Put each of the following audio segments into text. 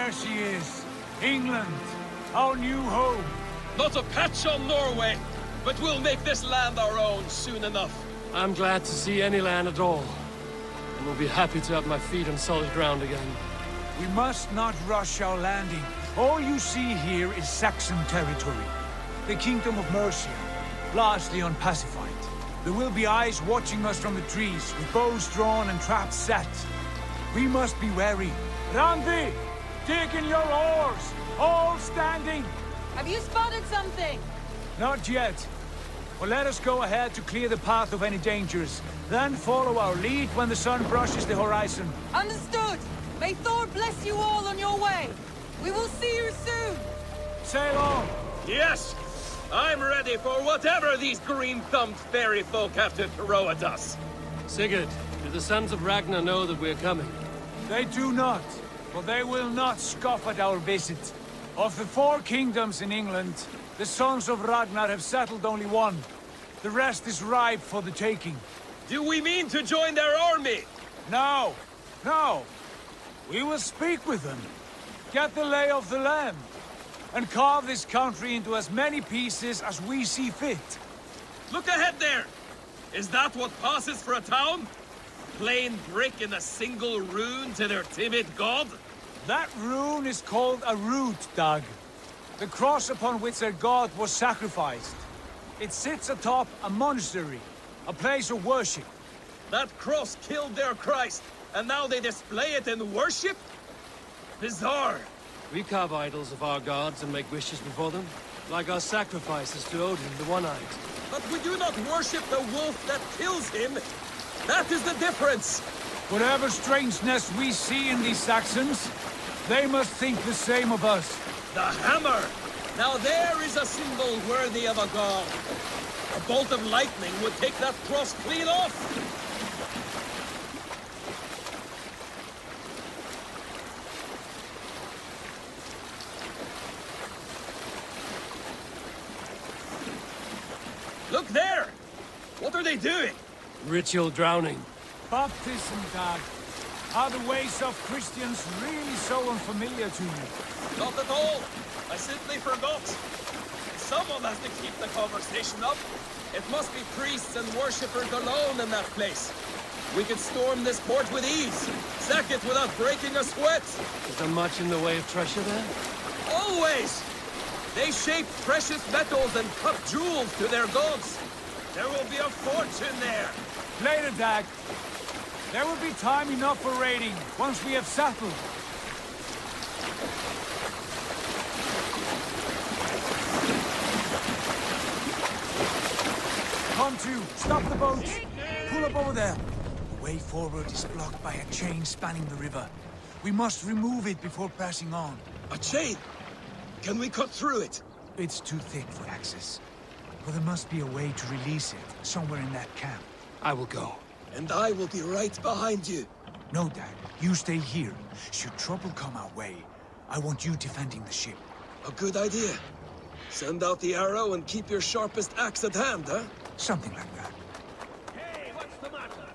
There she is. England, our new home. Not a patch on Norway, but we'll make this land our own soon enough. I'm glad to see any land at all. And will be happy to have my feet on solid ground again. We must not rush our landing. All you see here is Saxon territory. The Kingdom of Mercia, largely unpacified. There will be eyes watching us from the trees, with bows drawn and traps set. We must be wary. Randi! Dig in your oars! All standing! Have you spotted something? Not yet. But let us go ahead to clear the path of any dangers. Then follow our lead when the sun brushes the horizon. Understood! May Thor bless you all on your way! We will see you soon! Sail on! Yes! I'm ready for whatever these green-thumbed fairy folk have to throw at us. Sigurd, do the sons of Ragnar know that we're coming? They do not, but they will not scoff at our visit. Of the 4 kingdoms in England, the sons of Ragnar have settled only one. The rest is ripe for the taking. Do we mean to join their army? No, no. We will speak with them, get the lay of the land, and carve this country into as many pieces as we see fit. Look ahead there! Is that what passes for a town? Plain brick in a single rune to their timid god? That rune is called a root, Dag. The cross upon which their god was sacrificed. It sits atop a monastery, a place of worship. That cross killed their Christ, and now they display it in worship? Bizarre. We carve idols of our gods and make wishes before them, like our sacrifices to Odin, the One-Eyed. But we do not worship the wolf that kills him. That is the difference. Whatever strangeness we see in these Saxons, they must think the same of us. The hammer! Now there is a symbol worthy of a god. A bolt of lightning would take that cross clean off. Look there! What are they doing? Ritual drowning. Baptism, Dag. Are the ways of Christians really so unfamiliar to you? Not at all. I simply forgot. Someone has to keep the conversation up. It must be priests and worshippers alone in that place. We could storm this port with ease. Sack it without breaking a sweat. Is there much in the way of treasure there? Always! They shape precious metals and cut jewels to their gods. There will be a fortune there. Later, Dag. There will be time enough for raiding, once we have settled. Come to, stop the boats. Pull up over there. The way forward is blocked by a chain spanning the river. We must remove it before passing on. A chain? Can we cut through it? It's too thick for access. But there must be a way to release it, somewhere in that camp. I will go. And I will be right behind you. No, Dad. You stay here. Should trouble come our way, I want you defending the ship. A good idea. Send out the arrow and keep your sharpest axe at hand, huh? Something like that. Hey, what's the matter?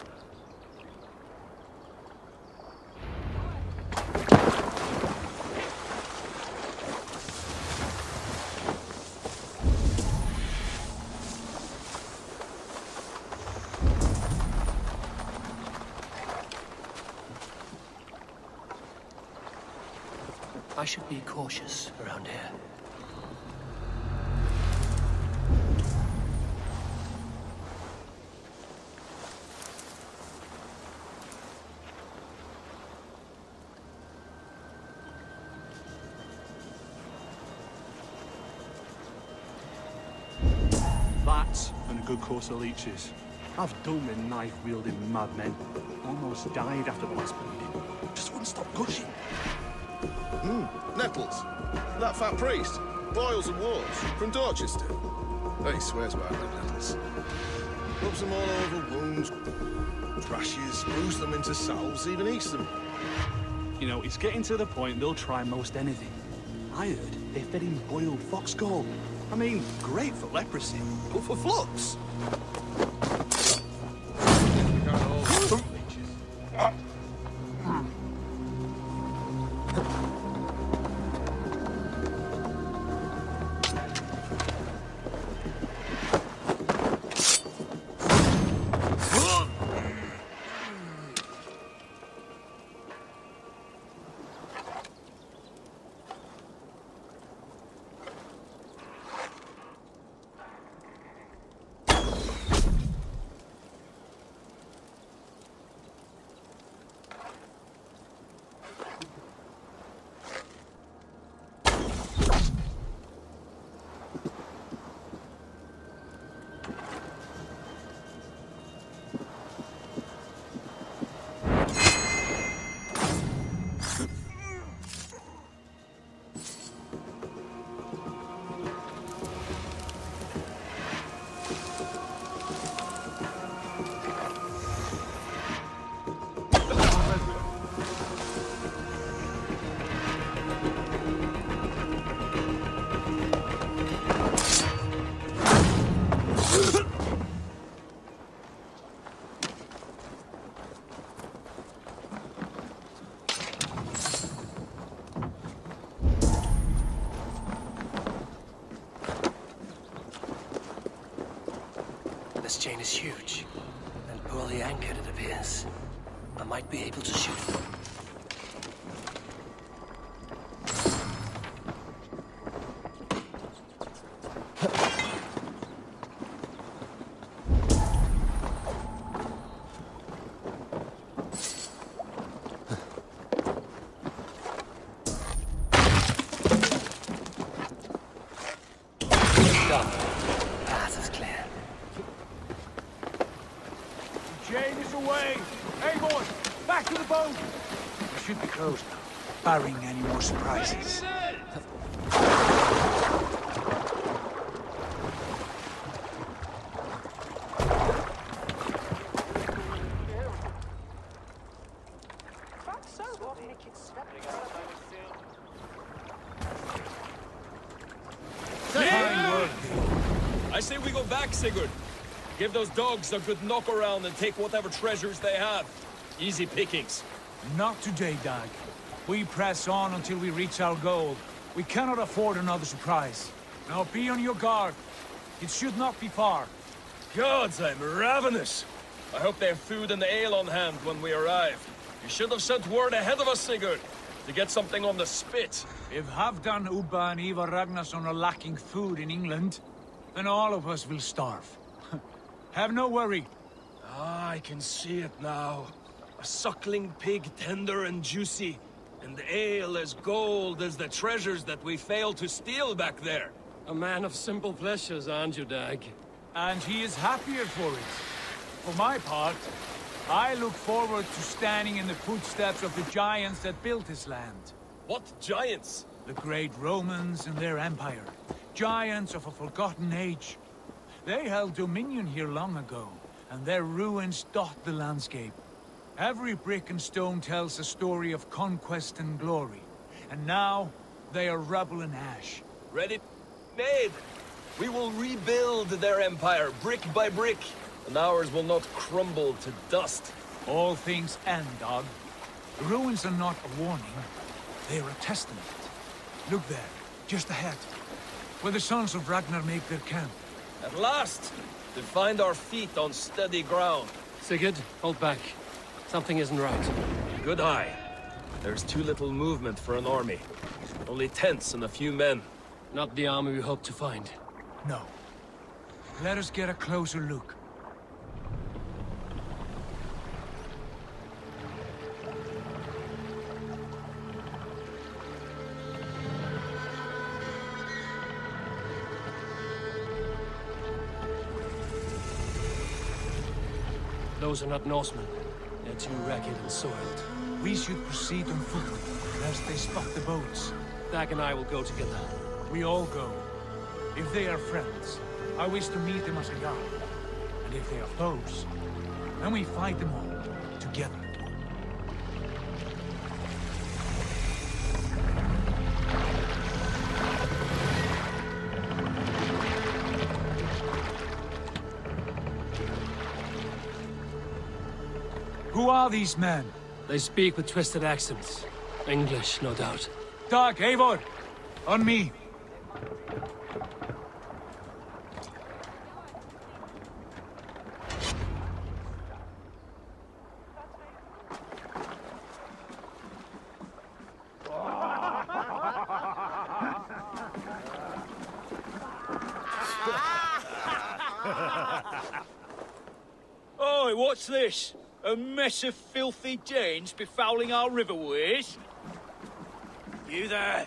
I should be cautious around here. That and a good course of leeches. I've done with knife-wielding madmen. Almost died after the last bleeding. Just wouldn't stop gushing. Nettles. That fat priest. Boils and wars. From Dorchester. He swears by red nettles. Rubs them all over wounds. Rashes. Brews them into salves. Even eats them. You know, it's getting to the point they'll try most anything. I heard they fed him boiled fox gall. I mean, great for leprosy, but for flux. this chain is huge, and poorly anchored it appears. I might be able to shoot it. Path is clear. The chain is away! Hey, boys! Back to the boat! We should be close now, barring any more surprises. I say we go back, Sigurd. Give those dogs a good knock around and take whatever treasures they have. Easy pickings. Not today, Dag. We press on until we reach our goal. We cannot afford another surprise. Now be on your guard. It should not be far. Gods, I'm ravenous. I hope they have food and ale on hand when we arrive. You should have sent word ahead of us, Sigurd, to get something on the spit. If Halfdan, Ubba and Ivar Ragnarsson are lacking food in England, then all of us will starve. Have no worry. Ah, I can see it now. A suckling pig, tender and juicy, and ale as gold as the treasures that we failed to steal back there. A man of simple pleasures, aren't you, Dag? And he is happier for it. For my part, I look forward to standing in the footsteps of the giants that built this land. What giants? The great Romans and their empire. Giants of a forgotten age. They held dominion here long ago, and their ruins dot the landscape. Every brick and stone tells a story of conquest and glory. And now, they are rubble and ash. Ready? Made! We will rebuild their empire, brick by brick, and ours will not crumble to dust. All things end, Dog. The ruins are not a warning. They are a testament. Look there, just ahead, where the sons of Ragnar make their camp. At last, to find our feet on steady ground. Sigurd, hold back. Something isn't right. Good eye. There's too little movement for an army. Only tents and a few men. Not the army we hoped to find. No. Let us get a closer look. Those are not Norsemen. They're too ragged and soiled. We should proceed on foot, lest they spot the boats. Dag and I will go together. We all go. If they are friends, I wish to meet them as a guard. And if they are foes, then we fight them all, together. Who are these men? They speak with twisted accents. English, no doubt. Dag, Eivor! On me! Oi, what's this? A mess of filthy Danes befouling our riverways? You there.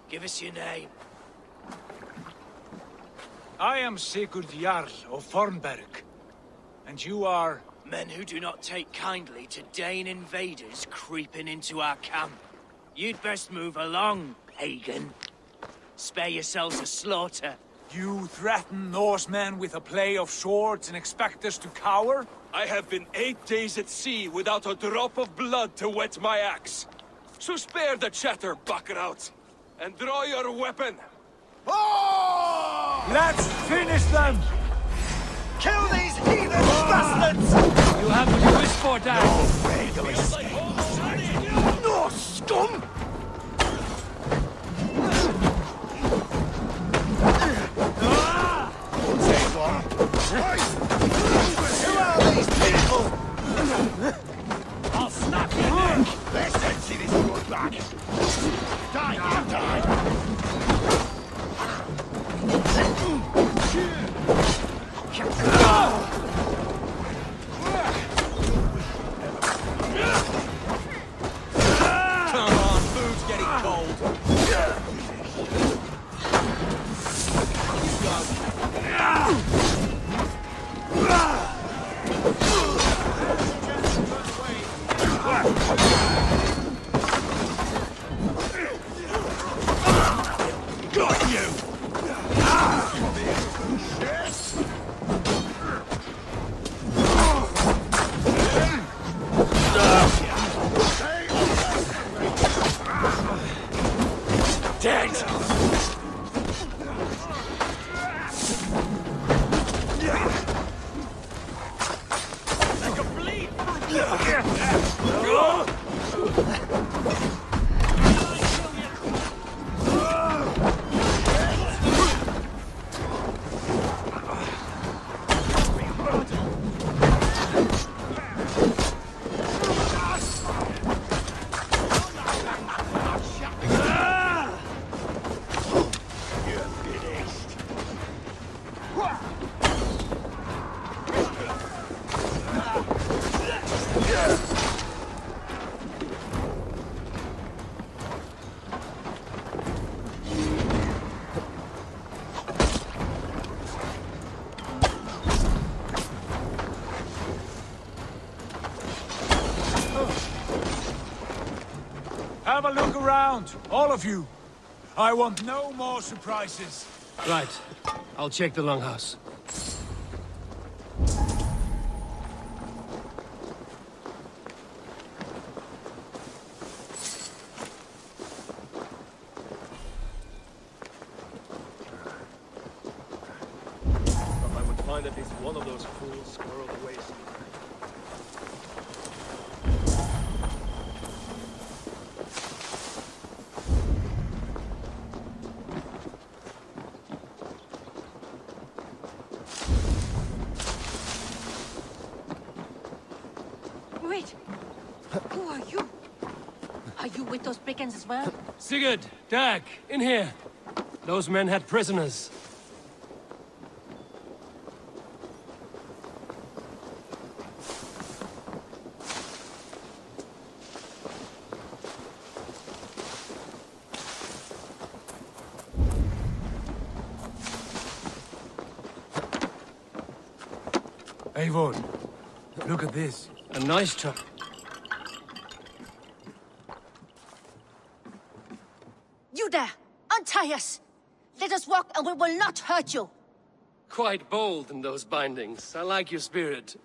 Give us your name. I am Sigurd Jarl of Fornberg. And you are... Men who do not take kindly to Dane invaders creeping into our camp. You'd best move along, pagan. Spare yourselves a slaughter. You threaten Norsemen with a play of swords and expect us to cower? I have been 8 days at sea without a drop of blood to wet my axe. So spare the chatter, buckerouts, and draw your weapon. Let's finish them! Kill these heathen bastards! You have what you wish for, Dag! No, scum! Take one. Who are these people? I'll snap your neck! Let's see this one back. Die, you die! Come on, food's getting cold. Got you! Dead! Like a bleed! Have a look around, all of you. I want no more surprises. Right. I'll check the longhouse. I would find at least one of those fools squirreled away somewhere. Wait! Who are you? Are you with those brigands as well? Sigurd! Dag! In here! Those men had prisoners. Eivor, look at this. A nice truck. You there! Untie us! Let us walk and we will not hurt you! Quite bold in those bindings. I like your spirit.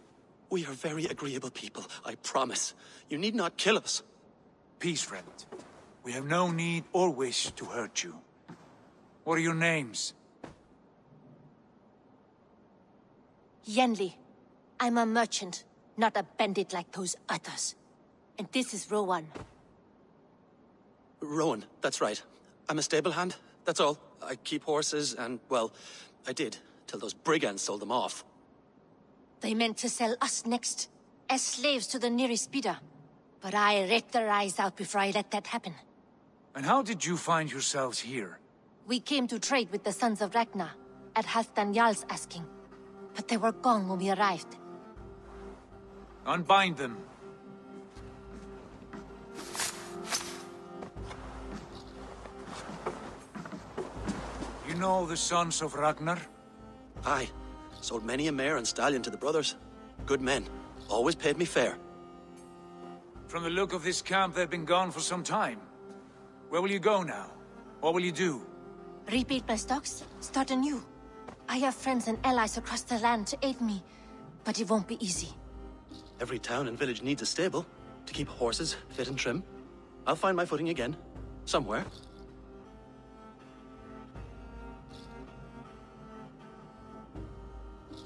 We are very agreeable people, I promise. You need not kill us. Peace, friend. We have no need or wish to hurt you. What are your names? Yenli. I'm a merchant, not a bandit like those others. And this is Rowan. Rowan, that's right. I'm a stable hand, that's all. I keep horses and, well, I did, till those brigands sold them off. They meant to sell us next, as slaves to the nearest speeder. But I ripped their eyes out before I let that happen. And how did you find yourselves here? We came to trade with the Sons of Ragnar, at Halfdan Jarl's asking. But they were gone when we arrived. Unbind them. You know the Sons of Ragnar? Aye, sold many a mare and stallion to the brothers. Good men, always paid me fair. From the look of this camp, they've been gone for some time. Where will you go now? What will you do? Rebuild my stocks, start anew. I have friends and allies across the land to aid me, but it won't be easy. Every town and village needs a stable to keep horses fit and trim. I'll find my footing again, somewhere.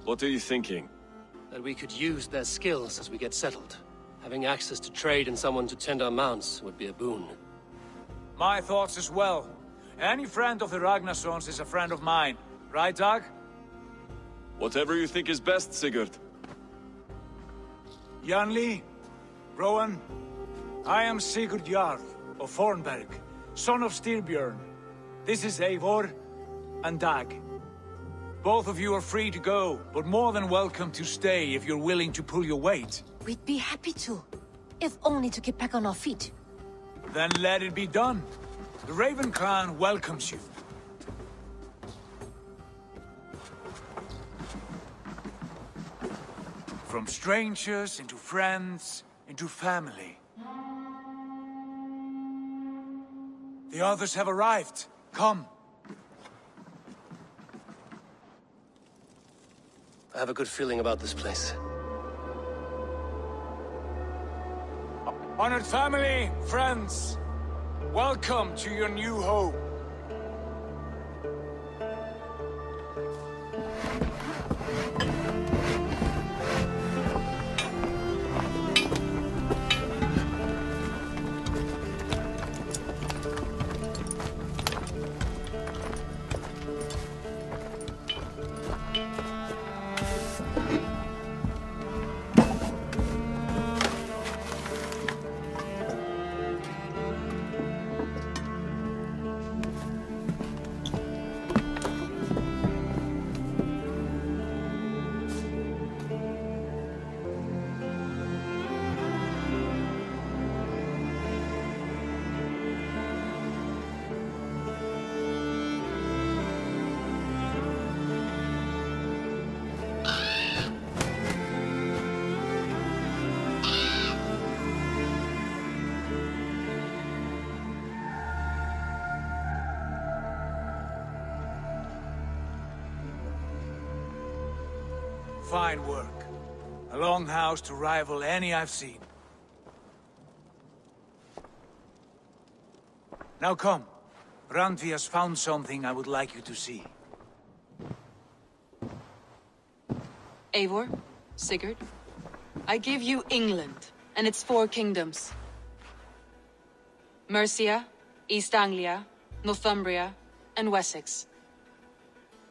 What are you thinking? That we could use their skills as we get settled. Having access to trade and someone to tend our mounts would be a boon. My thoughts as well. Any friend of the Ragnarsons is a friend of mine. Right, Dag? Whatever you think is best, Sigurd. Janli, Rowan, I am Sigurd Jarl of Fornberg, son of Styrbjörn. This is Eivor and Dag. Both of you are free to go, but more than welcome to stay if you're willing to pull your weight. We'd be happy to, if only to get back on our feet. Then let it be done. The Raven Clan welcomes you. From strangers into friends, into family. The others have arrived. Come. I have a good feeling about this place. Honored family, friends, welcome to your new home. Fine work. A longhouse to rival any I've seen. Now come. Randvi has found something I would like you to see. Eivor, Sigurd, I give you England and its 4 kingdoms. Mercia, East Anglia, Northumbria, and Wessex.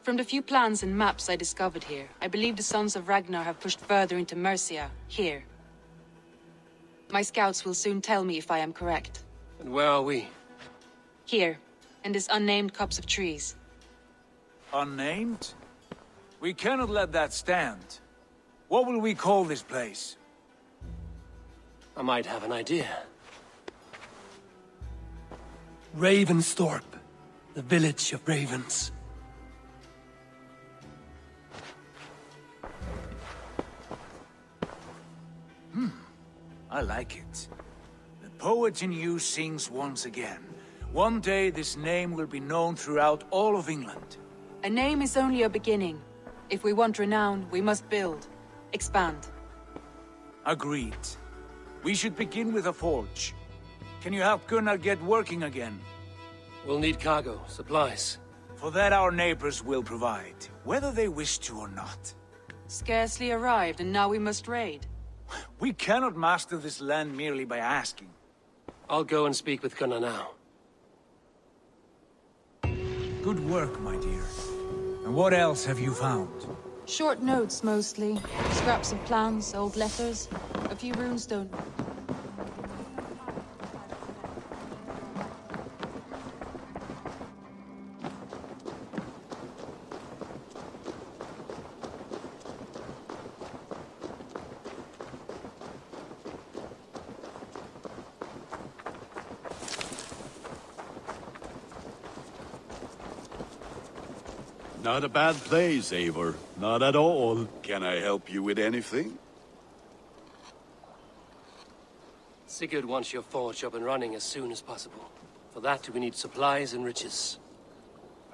From the few plans and maps I discovered here, I believe the Sons of Ragnar have pushed further into Mercia, here. My scouts will soon tell me if I am correct. And where are we? Here, in this unnamed copse of trees. Unnamed? We cannot let that stand. What will we call this place? I might have an idea. Ravensthorpe, the village of ravens. I like it. The poet in you sings once again. One day this name will be known throughout all of England. A name is only a beginning. If we want renown, we must build, expand. Agreed. We should begin with a forge. Can you help Gunnar get working again? We'll need cargo, supplies. For that our neighbors will provide, whether they wish to or not. Scarcely arrived, and now we must raid. We cannot master this land merely by asking. I'll go and speak with Gunnar now. Good work, my dear. And what else have you found? Short notes, mostly. Scraps of plans, old letters, a few runestone. Not a bad place, Eivor. Not at all. Can I help you with anything? Sigurd wants your forge up and running as soon as possible. For that, we need supplies and riches.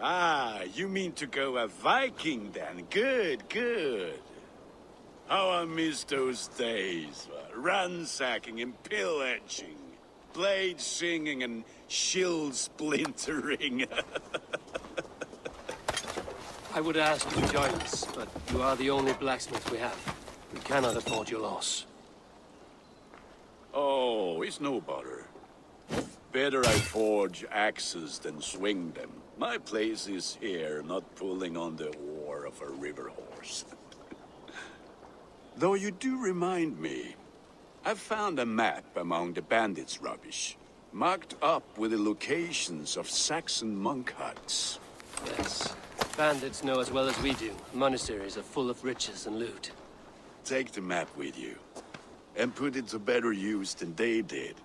Ah, you mean to go a Viking then? Good, good. How I miss those days. Ransacking and pillaging. Blade singing and shield splintering. I would ask you to join us, but you are the only blacksmith we have. We cannot afford your loss. Oh, it's no bother. Better I forge axes than swing them. My place is here, not pulling on the oar of a river horse. Though you do remind me, I found a map among the bandits' rubbish, marked up with the locations of Saxon monk huts. Yes. Bandits know as well as we do. Monasteries are full of riches and loot. Take the map with you, and put it to better use than they did.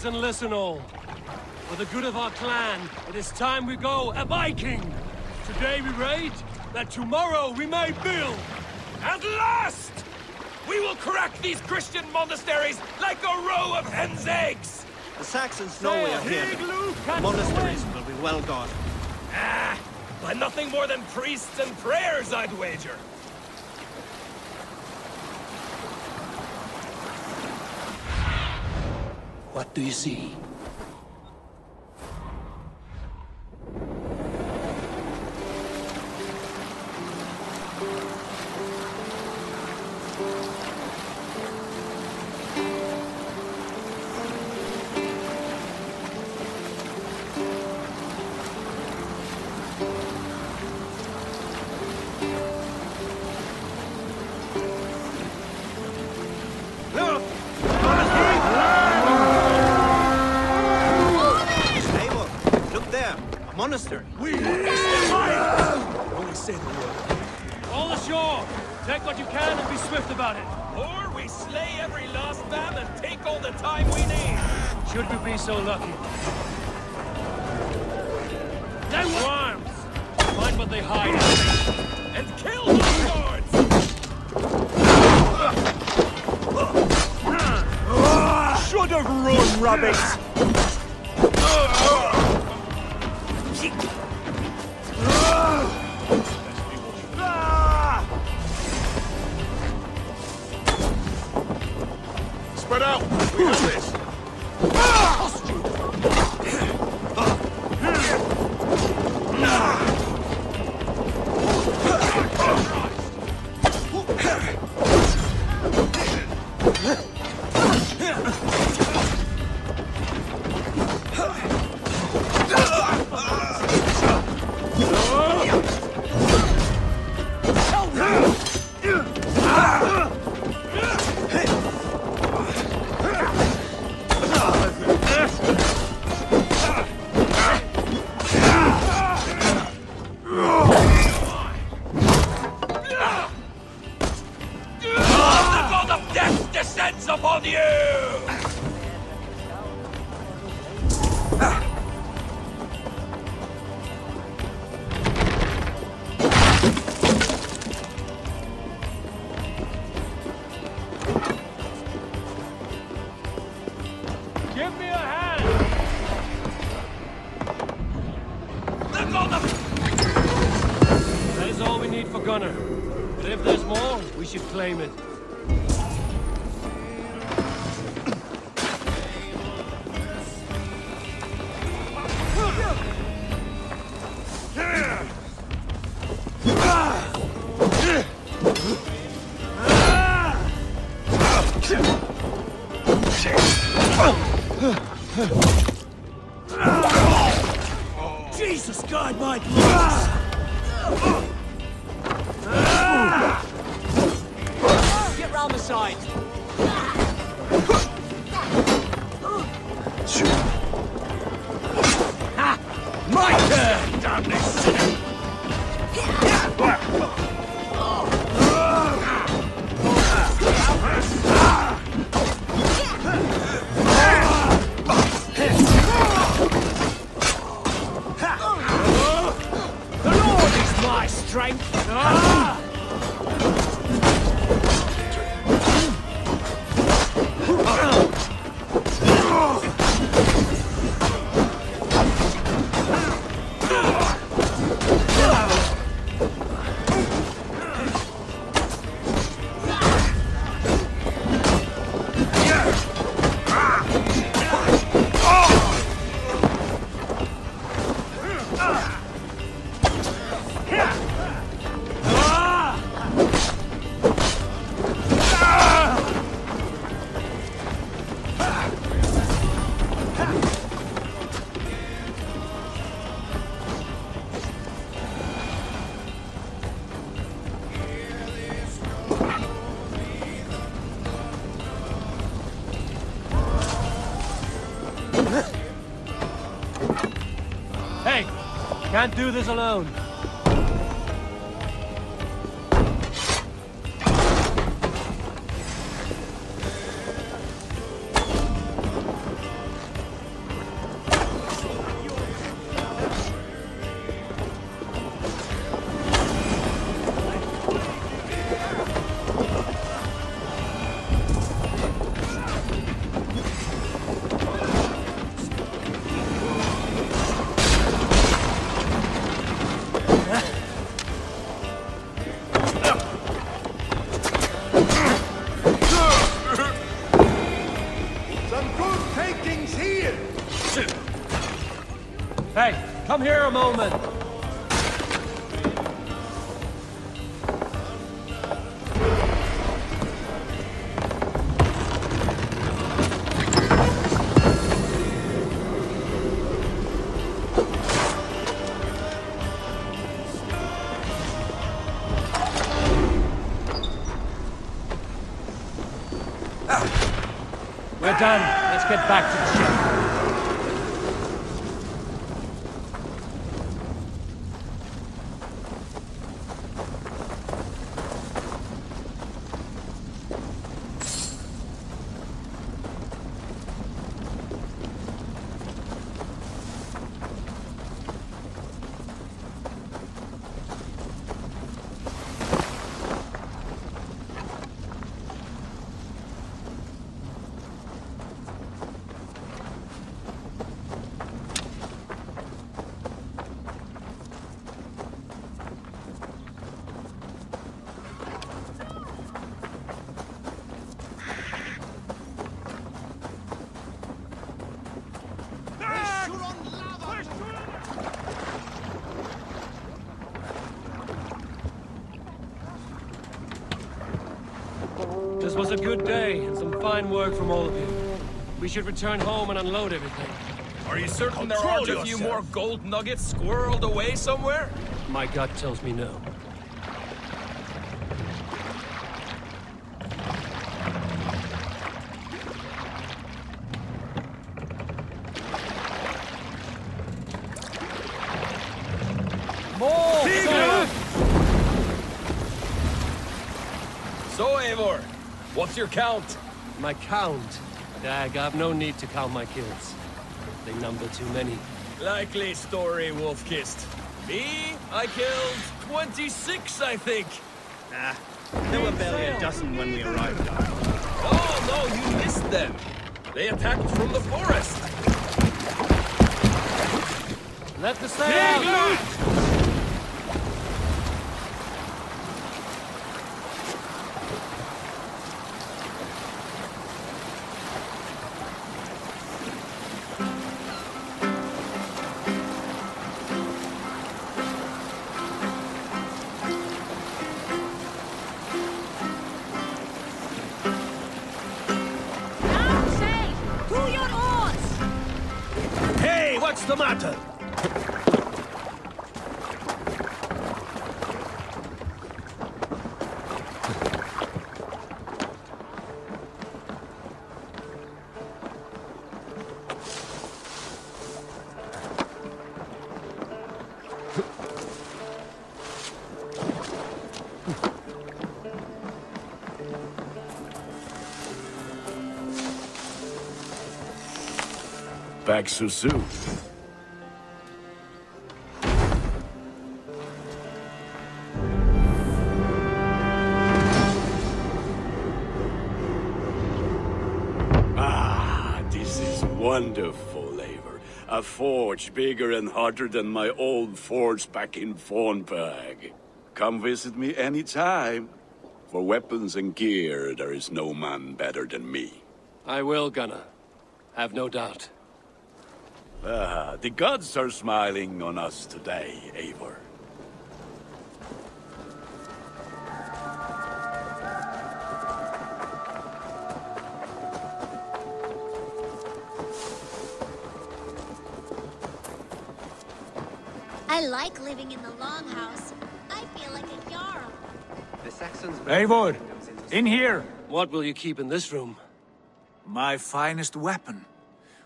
And listen all. For the good of our clan, it is time we go a Viking! Today we raid, that tomorrow we may build! At last! We will crack these Christian monasteries like a row of hen's eggs! The Saxons know we are here. Monasteries will be well guarded. By nothing more than priests and prayers, I'd wager. What do you see? Monastery. Only say the word. All ashore! Take what you can and be swift about it. Or we slay every last man and take all the time we need. Should we be so lucky? Them worms! Find what they hide and kill those guards! Should have run, rabbits! Spread out! We got this! Upon you! Give me a hand! That is all we need for Gunner. But if there's more, we should claim it. Jesus, guide my blood! Get round the side! My turn! Damn this sinner! Strength! Can't do this alone. Hey, come here a moment. We're done. Let's get back to the ship. This was a good day, and some fine work from all of you. We should return home and unload everything. Are you certain there aren't a few more gold nuggets squirreled away somewhere? My gut tells me no. More! So, Eivor, what's your count? My count? Dag, I've no need to count my kills. They number too many. Likely story, Wolf-Kissed. Me? I killed 26, I think. Nah, there were barely a dozen when we arrived. Oh, no, you missed them. They attacked from the forest. Let the sail out! What's the matter? Back so soon. This is wonderful, Eivor. A forge bigger and harder than my old forge back in Fornberg. Come visit me anytime. For weapons and gear, there is no man better than me. I will, Gunnar. Have no doubt. The gods are smiling on us today, Eivor. I like living in the Longhouse. I feel like a Jarl. The Saxons... Eivor, in here! What will you keep in this room? My finest weapon.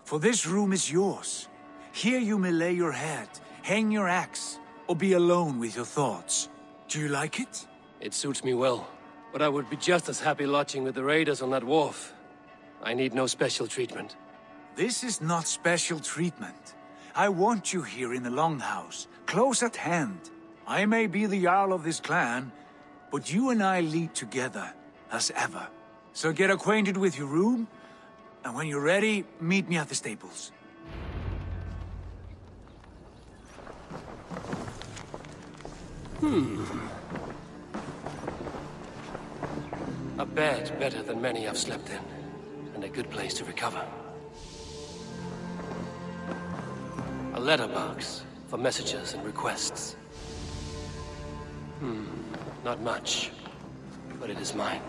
For this room is yours. Here you may lay your head, hang your axe, or be alone with your thoughts. Do you like it? It suits me well, but I would be just as happy lodging with the raiders on that wharf. I need no special treatment. This is not special treatment. I want you here in the Longhouse, close at hand. I may be the Jarl of this clan, but you and I lead together, as ever. So get acquainted with your room, and when you're ready, meet me at the stables. A bed better than many I've slept in, and a good place to recover. A letterbox for messages and requests. Not much, but it is mine.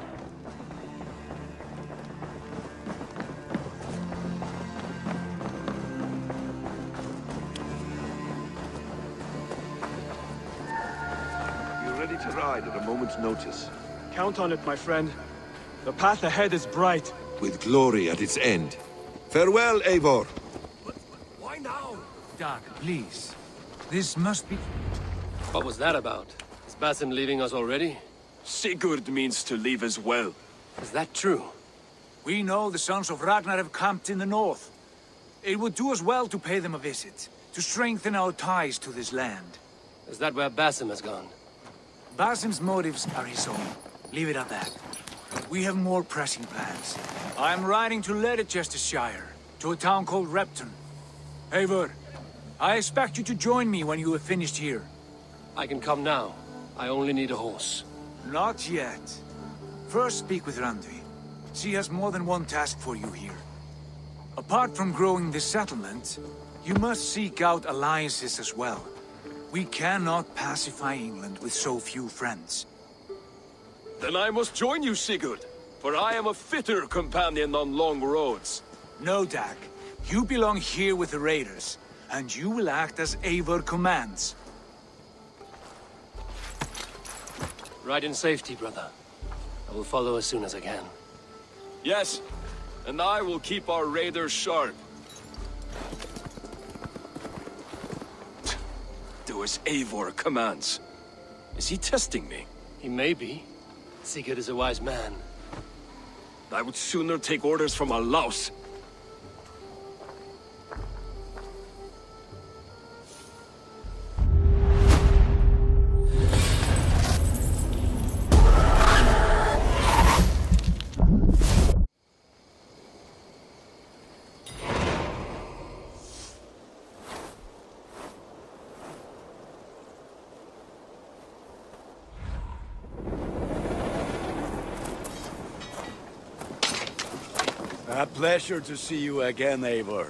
You're ready to ride at a moment's notice. Count on it, my friend. The path ahead is bright. With glory at its end. Farewell, Eivor. Why now? Dag, please. This must be... What was that about? Is Basim leaving us already? Sigurd means to leave as well. Is that true? We know the sons of Ragnar have camped in the north. It would do us well to pay them a visit, to strengthen our ties to this land. Is that where Basim has gone? Basim's motives are his own. Leave it at that. We have more pressing plans. I am riding to Granebridgescire, to a town called Repton. Eivor, I expect you to join me when you have finished here. I can come now. I only need a horse. Not yet. First speak with Randvi. She has more than one task for you here. Apart from growing this settlement, you must seek out alliances as well. We cannot pacify England with so few friends. Then I must join you, Sigurd, for I am a fitter companion on long roads. No, Dag. You belong here with the raiders, and you will act as Eivor commands. Ride in safety, brother. I will follow as soon as I can. Yes, and I will keep our raiders sharp. Do as Eivor commands. Is he testing me? He may be. Sigurd is a wise man. I would sooner take orders from a louse. A pleasure to see you again, Eivor.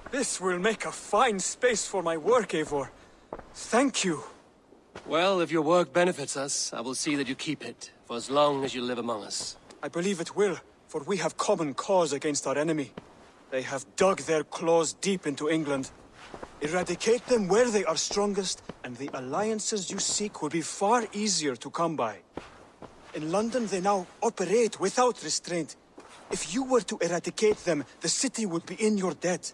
This will make a fine space for my work, Eivor. Thank you. Well, if your work benefits us, I will see that you keep it, for as long as you live among us. I believe it will, for we have common cause against our enemy. They have dug their claws deep into England. Eradicate them where they are strongest, and the alliances you seek will be far easier to come by. In London, they now operate without restraint. If you were to eradicate them, the city would be in your debt.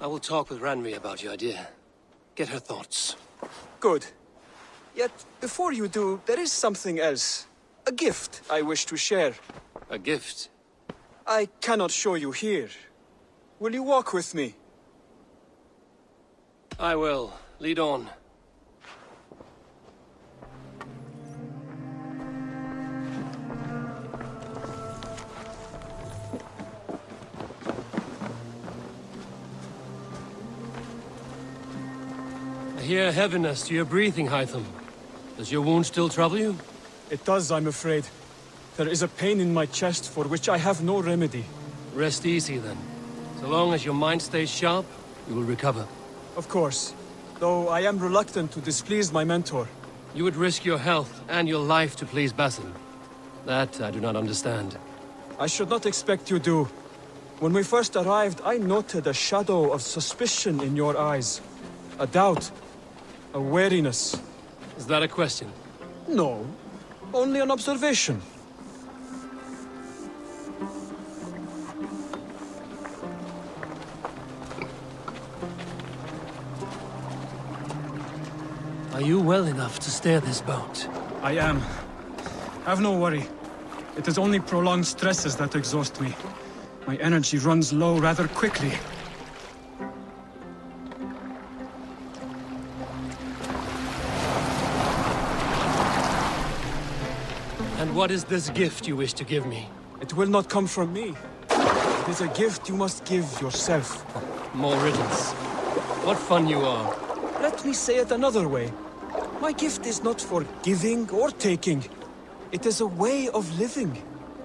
I will talk with Randvi about your idea. Get her thoughts. Good. Yet, before you do, there is something else. A gift I wish to share. A gift? I cannot show you here. Will you walk with me? I will. Lead on. I hear heaviness to your breathing, Hytham. Does your wound still trouble you? It does, I'm afraid. There is a pain in my chest for which I have no remedy. Rest easy, then. So long as your mind stays sharp, you will recover. Of course. Though I am reluctant to displease my mentor. You would risk your health and your life to please Basim. That I do not understand. I should not expect you do. When we first arrived, I noted a shadow of suspicion in your eyes. A doubt. A wariness. Is that a question? No. Only an observation. Are you well enough to steer this boat? I am. Have no worry. It is only prolonged stresses that exhaust me. My energy runs low rather quickly. And what is this gift you wish to give me? It will not come from me. It is a gift you must give yourself. More riddles. What fun you are. Let me say it another way. My gift is not for giving or taking. It is a way of living.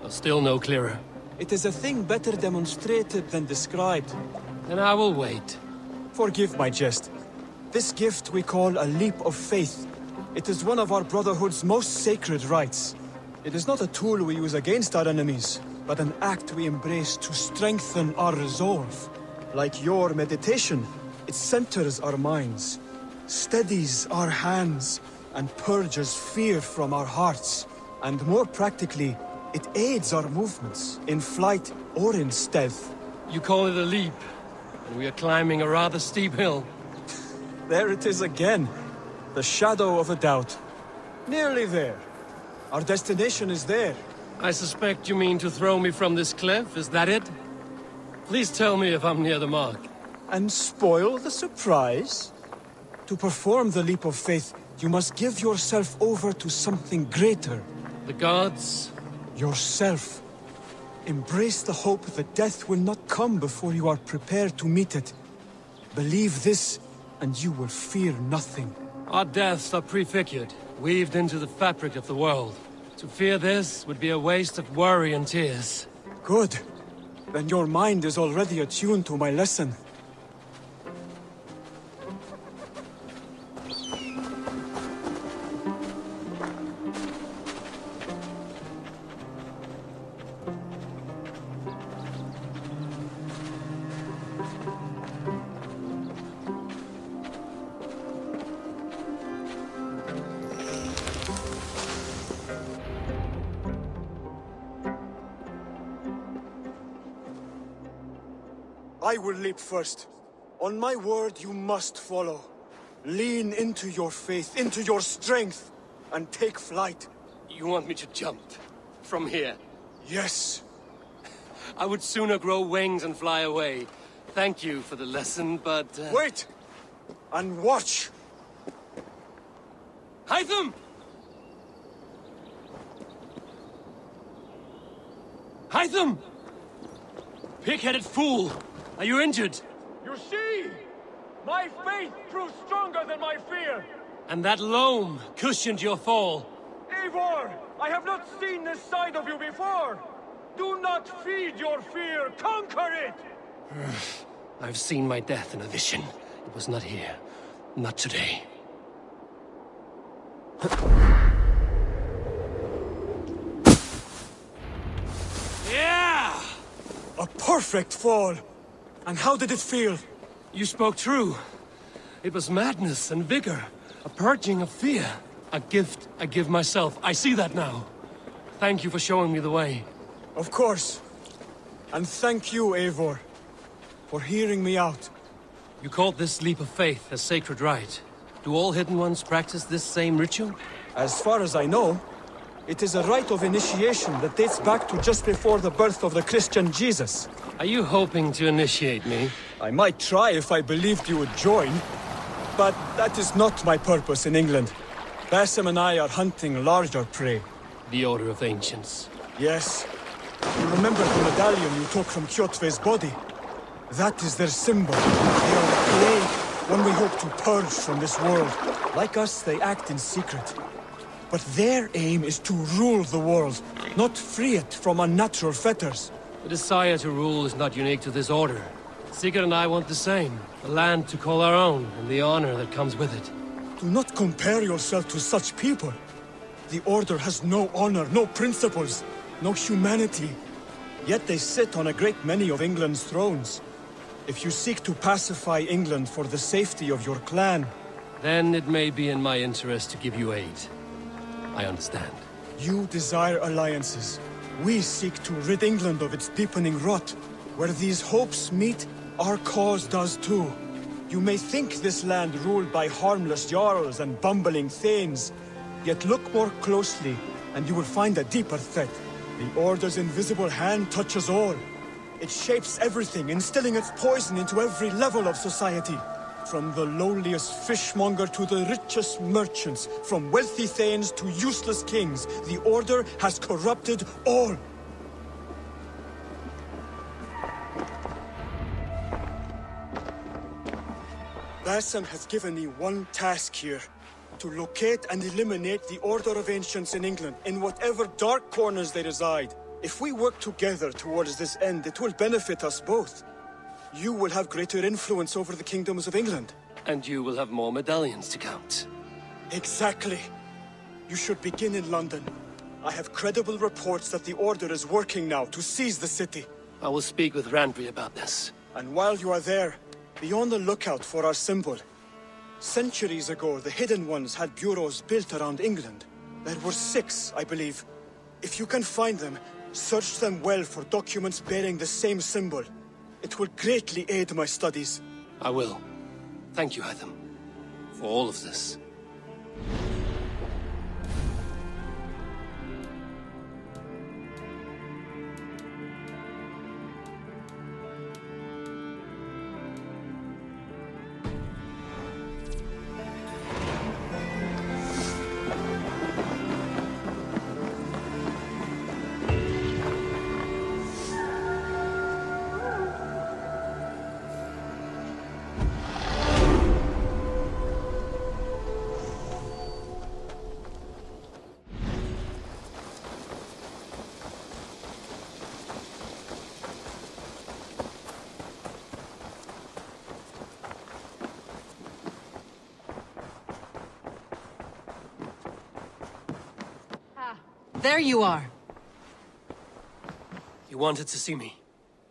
Still no clearer. It is a thing better demonstrated than described. Then I will wait. Forgive my jest. This gift we call a leap of faith. It is one of our Brotherhood's most sacred rites. It is not a tool we use against our enemies, but an act we embrace to strengthen our resolve. Like your meditation, it centers our minds, steadies our hands, and purges fear from our hearts. And more practically, it aids our movements, in flight or in stealth. You call it a leap, and we are climbing a rather steep hill. There it is again. The shadow of a doubt. Nearly there. Our destination is there. I suspect you mean to throw me from this cliff, is that it? Please tell me if I'm near the mark. And spoil the surprise? To perform the leap of faith, you must give yourself over to something greater. The gods? Yourself. Embrace the hope that death will not come before you are prepared to meet it. Believe this, and you will fear nothing. Our deaths are prefigured, weaved into the fabric of the world. To fear this would be a waste of worry and tears. Good. Then your mind is already attuned to my lesson. I will leap first. On my word, you must follow. Lean into your faith, into your strength, and take flight. You want me to jump? From here? Yes. I would sooner grow wings and fly away. Thank you for the lesson, but... Wait! And watch! Hytham! Hytham! Pig-headed fool! Are you injured? You see? My faith proved stronger than my fear! And that loam cushioned your fall. Eivor! I have not seen this side of you before! Do not feed your fear! Conquer it! I've seen my death in a vision. It was not here. Not today. Yeah! A perfect fall! And how did it feel? You spoke true. It was madness and vigor. A purging of fear. A gift I give myself. I see that now. Thank you for showing me the way. Of course. And thank you, Eivor, for hearing me out. You called this leap of faith a sacred rite. Do all Hidden Ones practice this same ritual? As far as I know, it is a rite of initiation that dates back to just before the birth of the Christian Jesus. Are you hoping to initiate me? I might try if I believed you would join. But that is not my purpose in England. Basim and I are hunting larger prey. The Order of Ancients. Yes. You remember the medallion you took from Kjotve's body? That is their symbol. They are a plague, one we hope to purge from this world. Like us, they act in secret. But their aim is to rule the world, not free it from unnatural fetters. The desire to rule is not unique to this order. Sigurd and I want the same. A land to call our own, and the honor that comes with it. Do not compare yourself to such people. The Order has no honor, no principles, no humanity. Yet they sit on a great many of England's thrones. If you seek to pacify England for the safety of your clan... Then it may be in my interest to give you aid. I understand. You desire alliances. We seek to rid England of its deepening rot. Where these hopes meet, our cause does too. You may think this land ruled by harmless jarls and bumbling thanes. Yet look more closely, and you will find a deeper threat. The Order's invisible hand touches all. It shapes everything, instilling its poison into every level of society. From the lowliest fishmonger to the richest merchants, from wealthy thanes to useless kings, the Order has corrupted all. Basim has given me one task here. To locate and eliminate the Order of Ancients in England, in whatever dark corners they reside. If we work together towards this end, it will benefit us both. You will have greater influence over the kingdoms of England. And you will have more medallions to count. Exactly. You should begin in London. I have credible reports that the Order is working now to seize the city. I will speak with Randvi about this. And while you are there, be on the lookout for our symbol. Centuries ago, the Hidden Ones had bureaus built around England. There were 6, I believe. If you can find them, search them well for documents bearing the same symbol. It will greatly aid my studies. I will. Thank you, Hytham, for all of this. There you are. You wanted to see me?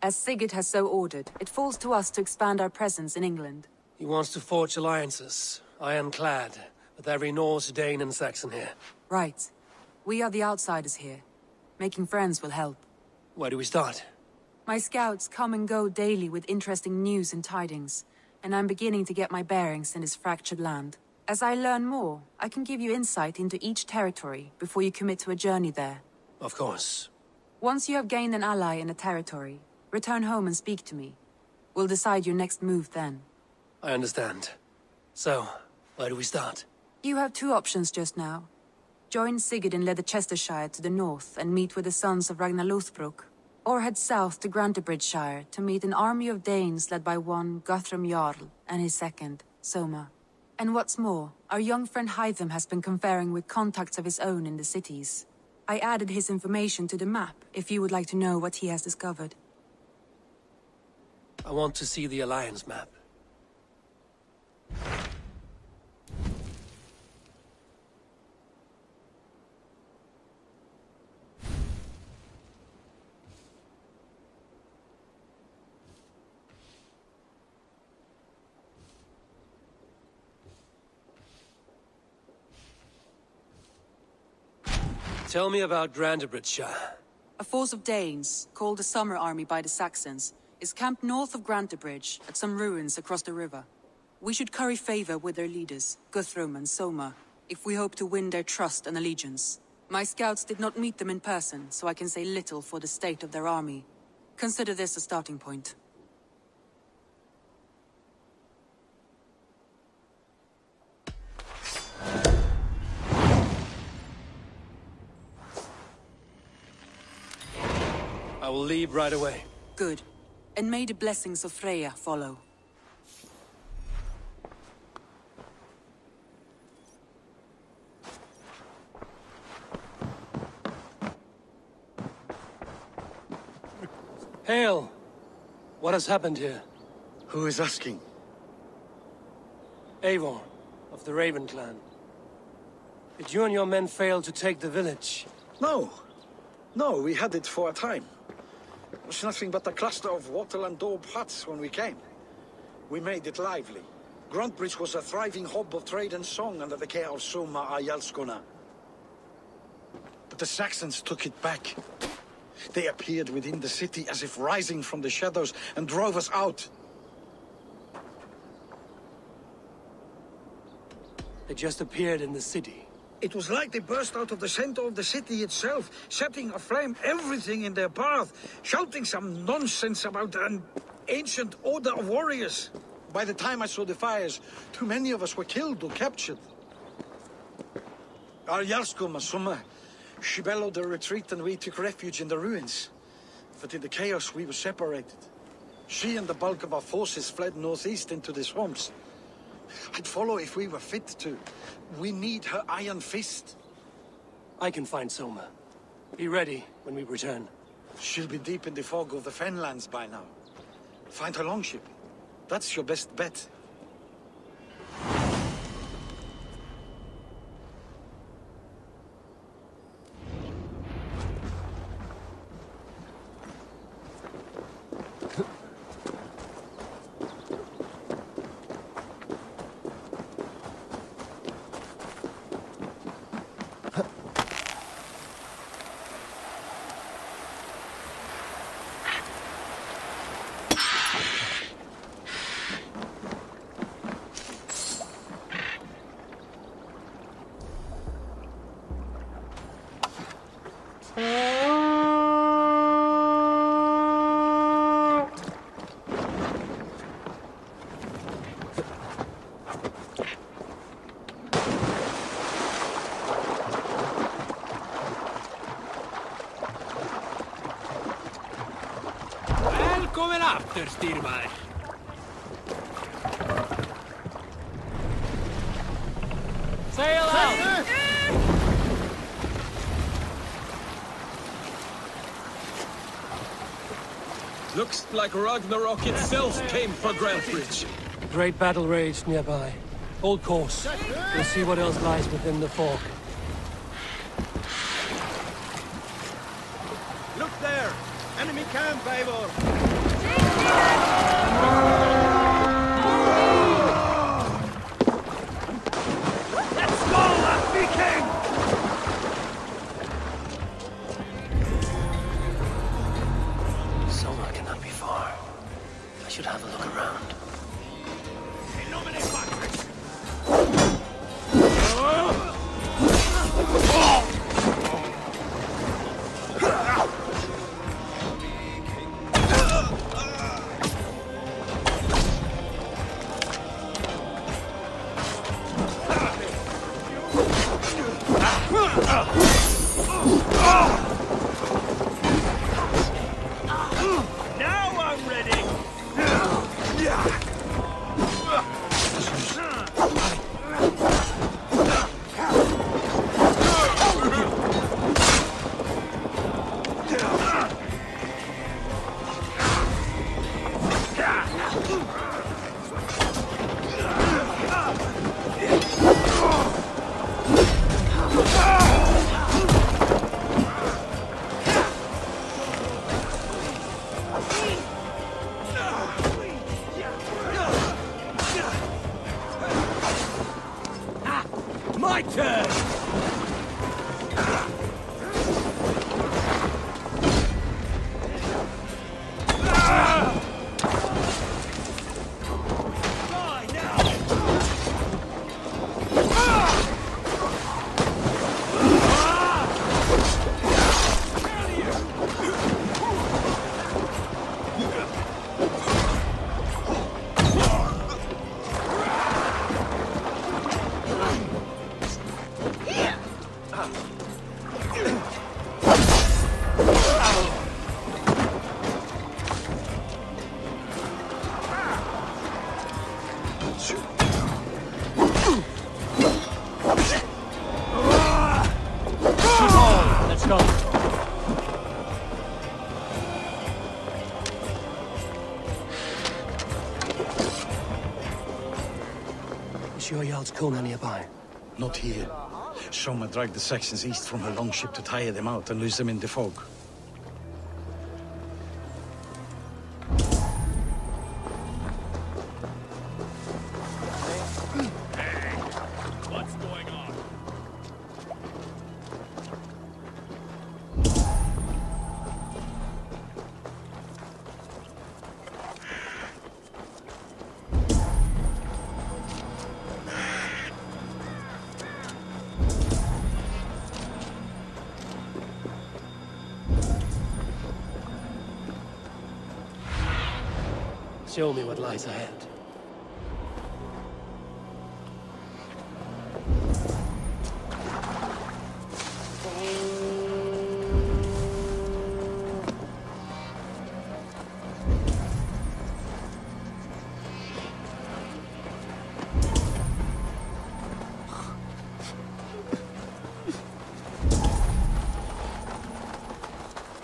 As Sigurd has so ordered, it falls to us to expand our presence in England. He wants to forge alliances, ironclad, with every Norse, Dane and Saxon here. Right. We are the outsiders here. Making friends will help. Where do we start? My scouts come and go daily with interesting news and tidings, and I'm beginning to get my bearings in this fractured land. As I learn more, I can give you insight into each territory before you commit to a journey there. Of course. Once you have gained an ally in a territory, return home and speak to me. We'll decide your next move then. I understand. So, where do we start? You have 2 options just now. Join Sigurd in Leicestershire to the north and meet with the sons of Ragnar Lothbrok, or head south to Grantebridgescire to meet an army of Danes led by one Guthrum Jarl and his second, Soma. And what's more, our young friend Hytham has been conferring with contacts of his own in the cities. I added his information to the map, if you would like to know what he has discovered. I want to see the Alliance map. Tell me about Grantebridgescire. A force of Danes, called the Summer Army by the Saxons, is camped north of Grantebridge at some ruins across the river. We should curry favor with their leaders, Guthrum and Soma, if we hope to win their trust and allegiance. My scouts did not meet them in person, so I can say little for the state of their army. Consider this a starting point. I will leave right away. Good. And may the blessings of Freya follow. Hail! What has happened here? Who is asking? Eivor, of the Raven clan. Did you and your men fail to take the village? No. No, we had it for a time. It was nothing but a cluster of wattle and daub huts when we came. We made it lively. Grantebridge was a thriving hub of trade and song under the care of Soma Ayalskona. But the Saxons took it back. They appeared within the city as if rising from the shadows and drove us out. They just appeared in the city. It was like they burst out of the center of the city itself, setting aflame everything in their path, shouting some nonsense about an ancient order of warriors. By the time I saw the fires, too many of us were killed or captured. Our Yarsko Masuma, she bellowed a retreat and we took refuge in the ruins. But in the chaos we were separated. She and the bulk of our forces fled northeast into the swamps. I'd follow if we were fit to. We need her iron fist. I can find Soma. Be ready when we return. She'll be deep in the fog of the Fenlands by now. Find her longship. That's your best bet. Velkomin aftur, stýrimaður. Sail out! Looks like Ragnarok itself came for Grantebridge. Great battle raged nearby. Hold course. We'll see what else lies within the fog. Look there! Enemy camp, Eivor! Let's go, Viking! Soma cannot be far. I should have a look around. My turn! Let's go. Is your Jarl's Kona nearby? Not here. Soma dragged the Saxons east from her longship to tire them out and lose them in the fog. What's going on? Show me what lies ahead.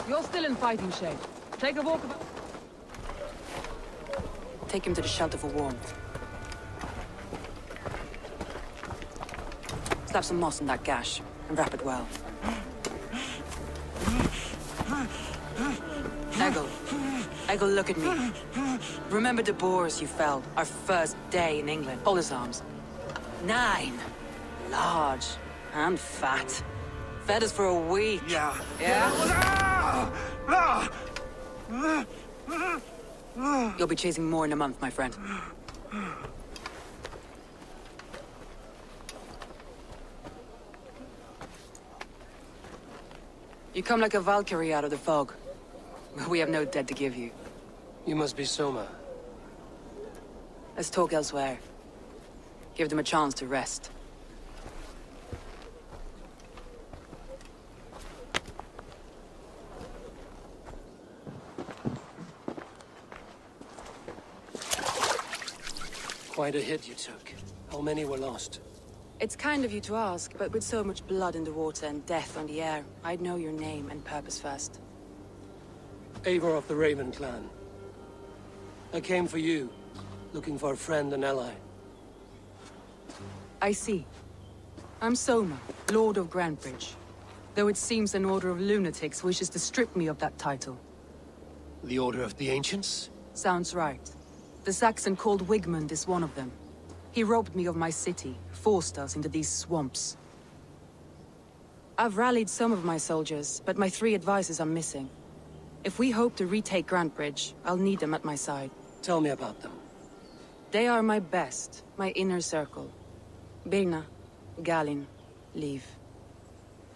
You're still in fighting shape. Take a walk about. Take him to the shelter for warmth. Slap some moss in that gash, and wrap it well. Eggle, look at me. Remember the boars you felled, our first day in England? Hold his arms. 9. Large and fat. Fed us for a week. Yeah? You'll be chasing more in a month, my friend. You come like a Valkyrie out of the fog. We have no dead to give you. You must be Soma. Let's talk elsewhere. Give them a chance to rest. Quite a hit you took. How many were lost? It's kind of you to ask, but with so much blood in the water and death on the air, I'd know your name and purpose first. Eivor of the Raven clan. I came for you, looking for a friend and ally. I see. I'm Soma, Lord of Grantebridge. Though it seems an order of lunatics wishes to strip me of that title. The Order of the Ancients? Sounds right. The Saxon called Wigmund is one of them. He robbed me of my city, forced us into these swamps. I've rallied some of my soldiers, but my 3 advisors are missing. If we hope to retake Grantebridge, I'll need them at my side. Tell me about them. They are my best, my inner circle. Birna, Galin, Liv.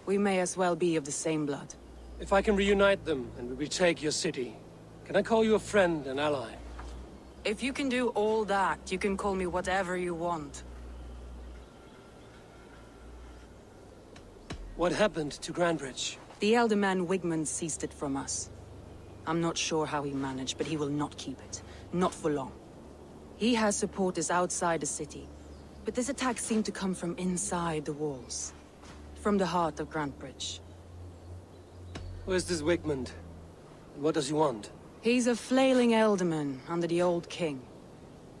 We may as well be of the same blood. If I can reunite them and we retake your city, can I call you a friend and ally? If you can do all that, you can call me whatever you want. What happened to Grantebridge? The elder man Wigmund seized it from us. I'm not sure how he managed, but he will not keep it. Not for long. He has supporters outside the city. But this attack seemed to come from inside the walls. From the heart of Grantebridge. Who is this Wigmund? And what does he want? He's a flailing elderman under the old king.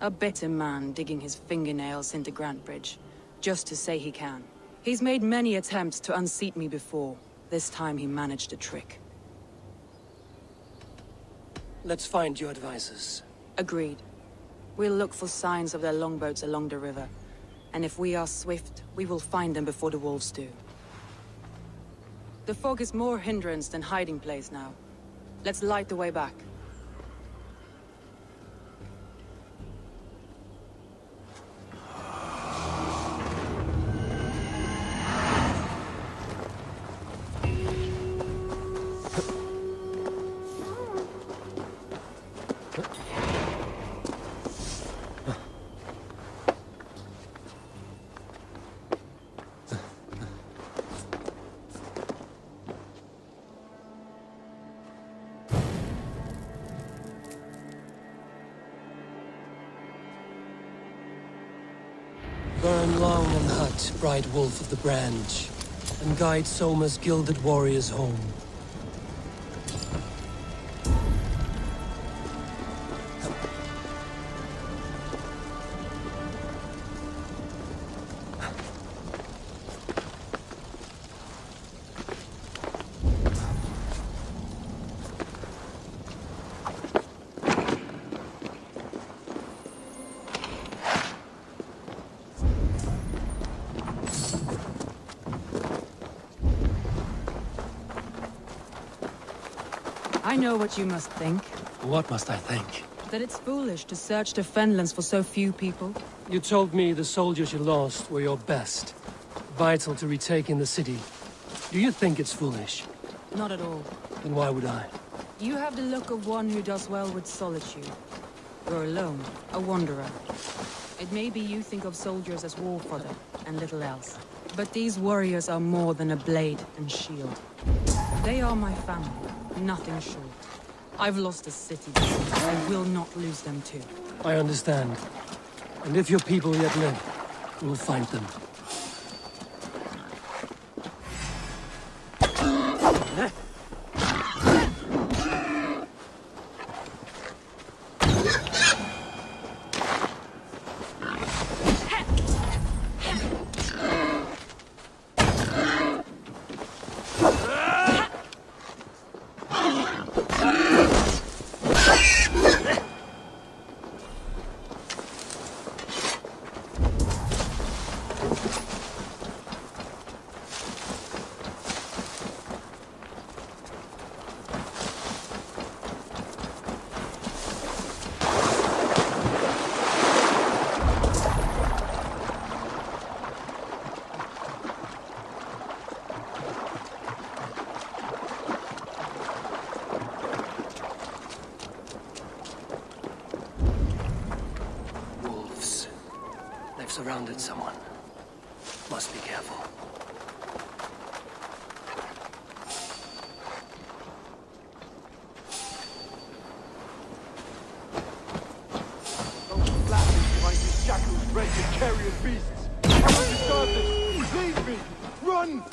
A bitter man digging his fingernails into Grantebridge, just to say he can. He's made many attempts to unseat me before. This time he managed a trick. Let's find your advisors. Agreed. We'll look for signs of their longboats along the river. And if we are swift, we will find them before the wolves do. The fog is more hindrance than hiding place now. Let's light the way back. Burn long and hot, bright wolf of the branch, and guide Soma's gilded warriors home. I know what you must think. What must I think? That it's foolish to search the Fenlands for so few people. You told me the soldiers you lost were your best. Vital to retaking the city. Do you think it's foolish? Not at all. Then why would I? You have the look of one who does well with solitude. You're alone, a wanderer. It may be you think of soldiers as war fodder, and little else. But these warriors are more than a blade and shield. They are my family, nothing short. I've lost a city, I will not lose them too. I understand. And if your people yet live, we'll find them. Surrounded someone. Must be careful. Those flashes behind these shackles bred to carrion beasts. I will discard this. Leave me. Run!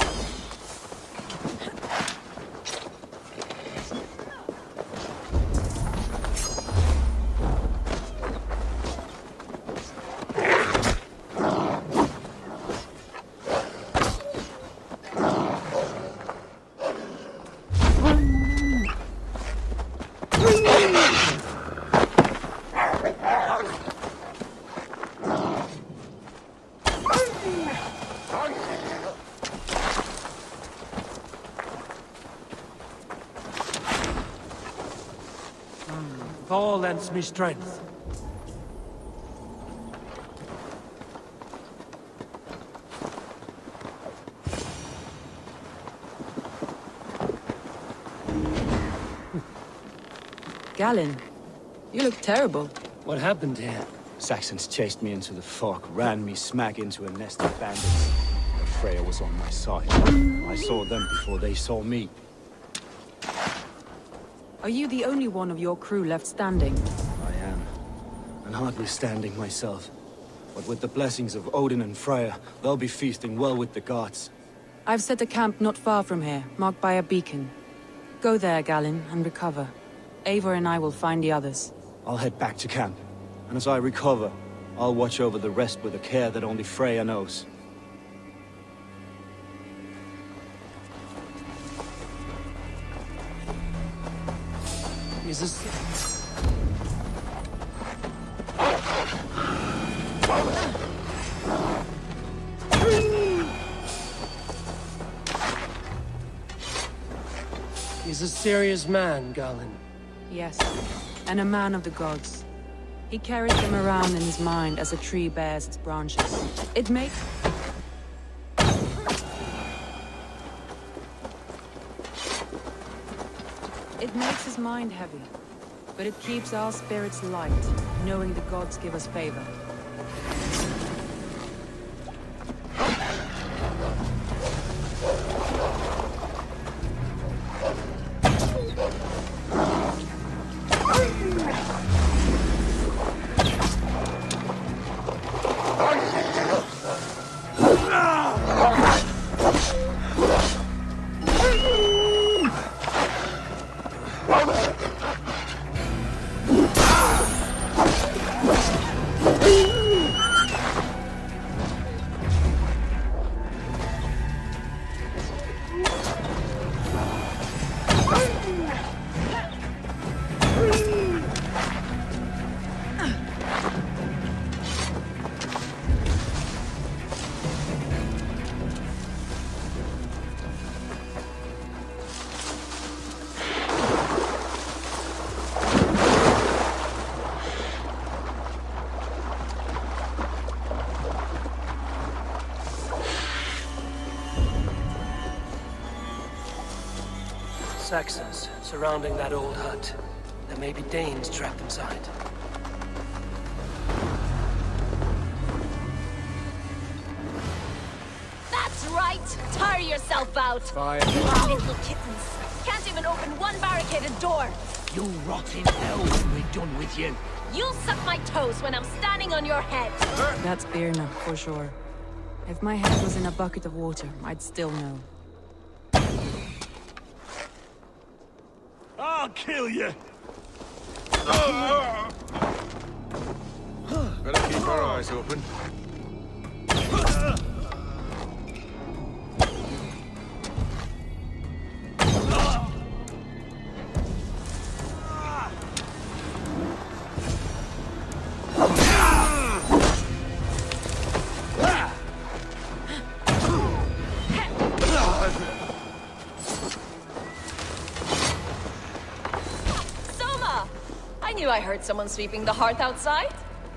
Thor lends me strength. Galen, you look terrible. What happened here? Saxons chased me into the fog, ran me smack into a nest of bandits. But Freya was on my side. I saw them before they saw me. Are you the only one of your crew left standing? I am. And hardly standing myself. But with the blessings of Odin and Freya, they'll be feasting well with the gods. I've set a camp not far from here, marked by a beacon. Go there, Galen, and recover. Eivor and I will find the others. I'll head back to camp. And as I recover, I'll watch over the rest with a care that only Freya knows. Is this... He's a serious man, Galen. Yes, and a man of the gods. He carries them around in his mind as a tree bears its branches. It makes his mind heavy, but it keeps our spirits light, knowing the gods give us favor. Saxons surrounding that old hut. There may be Danes trapped inside. That's right! Tire yourself out! Fire. Little kittens. Can't even open one barricaded door! You rot in hell when we're done with you. You'll suck my toes when I'm standing on your head! That's Birna, for sure. If my head was in a bucket of water, I'd still know. I'll kill you! Better keep our eyes open. I heard someone sweeping the hearth outside.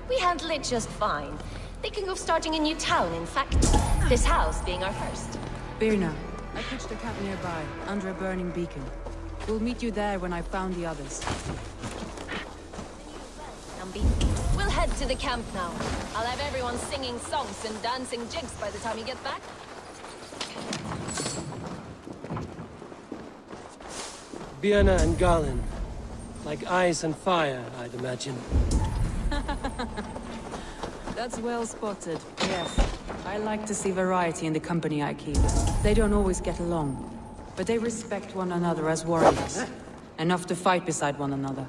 We handle it just fine. Thinking of starting a new town, in fact. This house being our first. Birna, I pitched a camp nearby, under a burning beacon. We'll meet you there when I've found the others. We'll head to the camp now. I'll have everyone singing songs and dancing jigs by the time you get back. Birna and Galin. Like ice and fire, I'd imagine. That's well spotted, yes. I like to see variety in the company I keep. They don't always get along, but they respect one another as warriors. Enough to fight beside one another.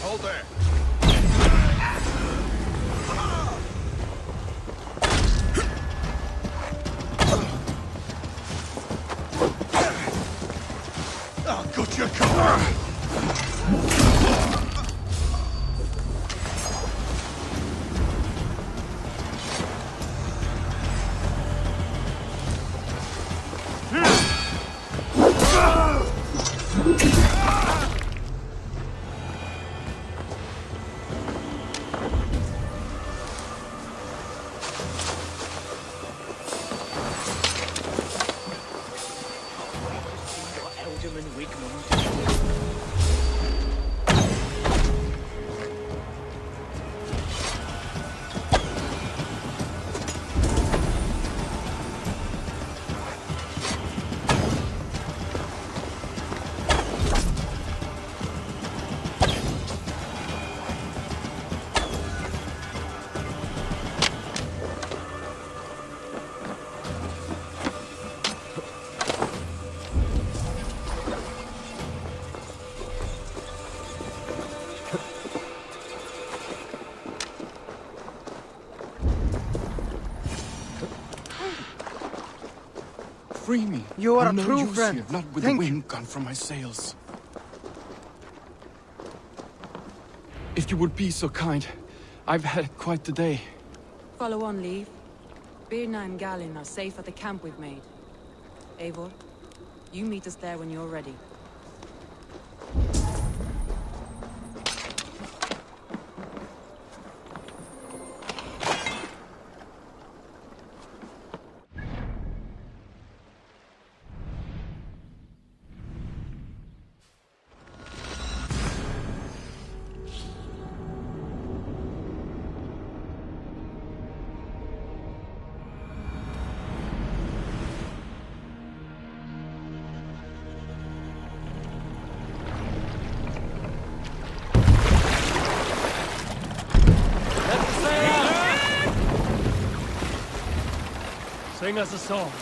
Hold there. I've got your cover. Free me. You are I'm a no true use friend. Here, not with Thank the wind gone from my sails. If you would be so kind, I've had quite the day. Follow on, Leave. Birna and Galin are safe at the camp we've made. Eivor, you meet us there when you're ready. Bring us a sword.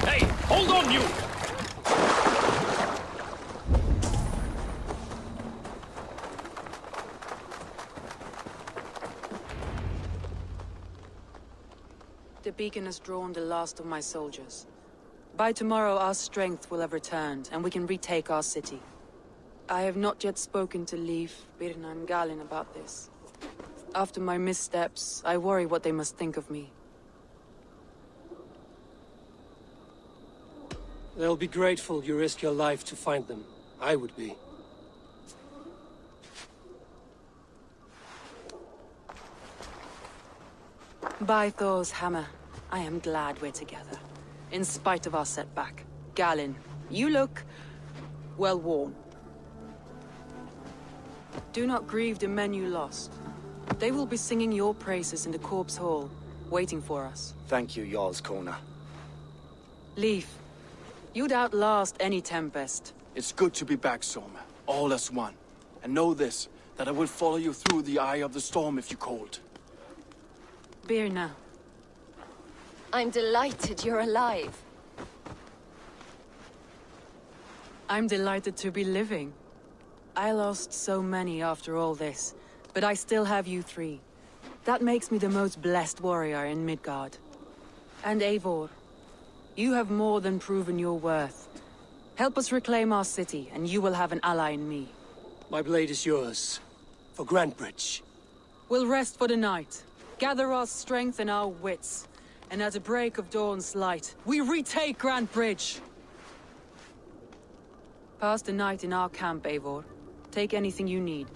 Hey, hold on, you! The beacon has drawn the last of my soldiers. By tomorrow, our strength will have returned, and we can retake our city. I have not yet spoken to Leif, Birna, and Galin about this. After my missteps, I worry what they must think of me. They'll be grateful you risked your life to find them. I would be. By Thor's hammer, I am glad we're together. In spite of our setback. Galin, you look well worn. Do not grieve the men you lost. They will be singing your praises in the Corpse Hall, waiting for us. Thank you, Jarl's Kona. Leif, you'd outlast any tempest. It's good to be back, Soma. All as one. And know this, that I will follow you through the eye of the storm if you called. Birna. I'm delighted you're alive. I'm delighted to be living. I lost so many after all this, but I still have you three. That makes me the most blessed warrior in Midgard. And Eivor, you have more than proven your worth. Help us reclaim our city, and you will have an ally in me. My blade is yours. For Grantebridge. We'll rest for the night, gather our strength and our wits, and at the break of dawn's light, we retake Grantebridge! Pass the night in our camp, Eivor. Take anything you need.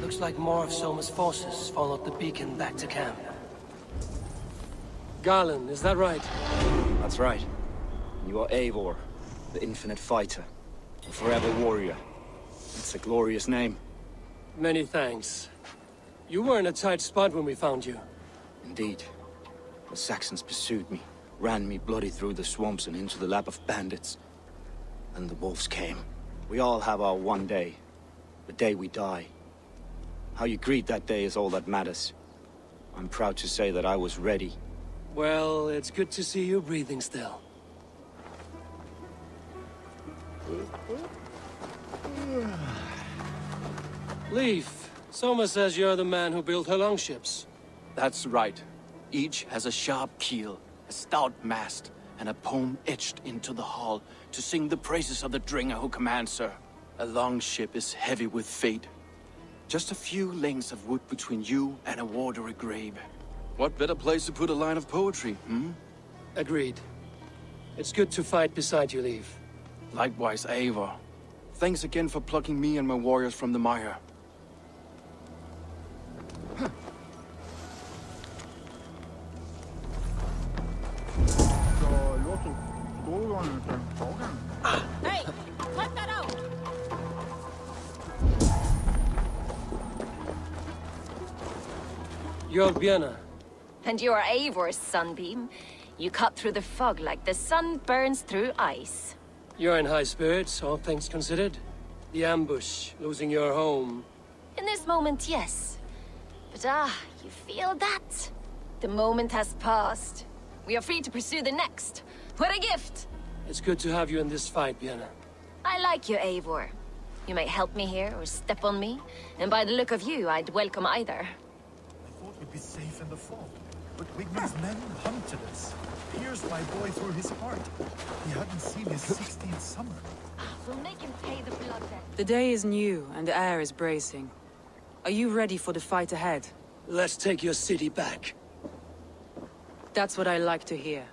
Looks like more of Soma's forces followed the beacon back to camp. Garland, is that right? That's right. You are Eivor, the infinite fighter, a forever warrior. It's a glorious name. Many thanks. You were in a tight spot when we found you. Indeed. The Saxons pursued me, ran me bloody through the swamps and into the lap of bandits. And the wolves came. We all have our one day. The day we die. How you greet that day is all that matters. I'm proud to say that I was ready. Well, it's good to see you breathing still. Leif, Soma says you're the man who built her longships. That's right. Each has a sharp keel, a stout mast, and a poem etched into the hull to sing the praises of the Dringer who commands her. A longship is heavy with fate. Just a few lengths of wood between you and a watery grave. What better place to put a line of poetry, hmm? Agreed. It's good to fight beside you, Leif. Likewise, Eivor. Thanks again for plucking me and my warriors from the mire. Hey, cut that out! You're Birna. And you're Eivor's sunbeam. You cut through the fog like the sun burns through ice. You're in high spirits, all things considered. The ambush, losing your home. In this moment, yes. But you feel that? The moment has passed. We are free to pursue the next. What a gift! It's good to have you in this fight, Birna. I like you, Eivor. You may help me here or step on me, and by the look of you, I'd welcome either. I thought we'd be safe in the fog, but Wigmund's men hunted us. Pierced my boy through his heart. He hadn't seen his 16th summer. We'll make him pay the blood debt. The day is new, and the air is bracing. Are you ready for the fight ahead? Let's take your city back. That's what I like to hear.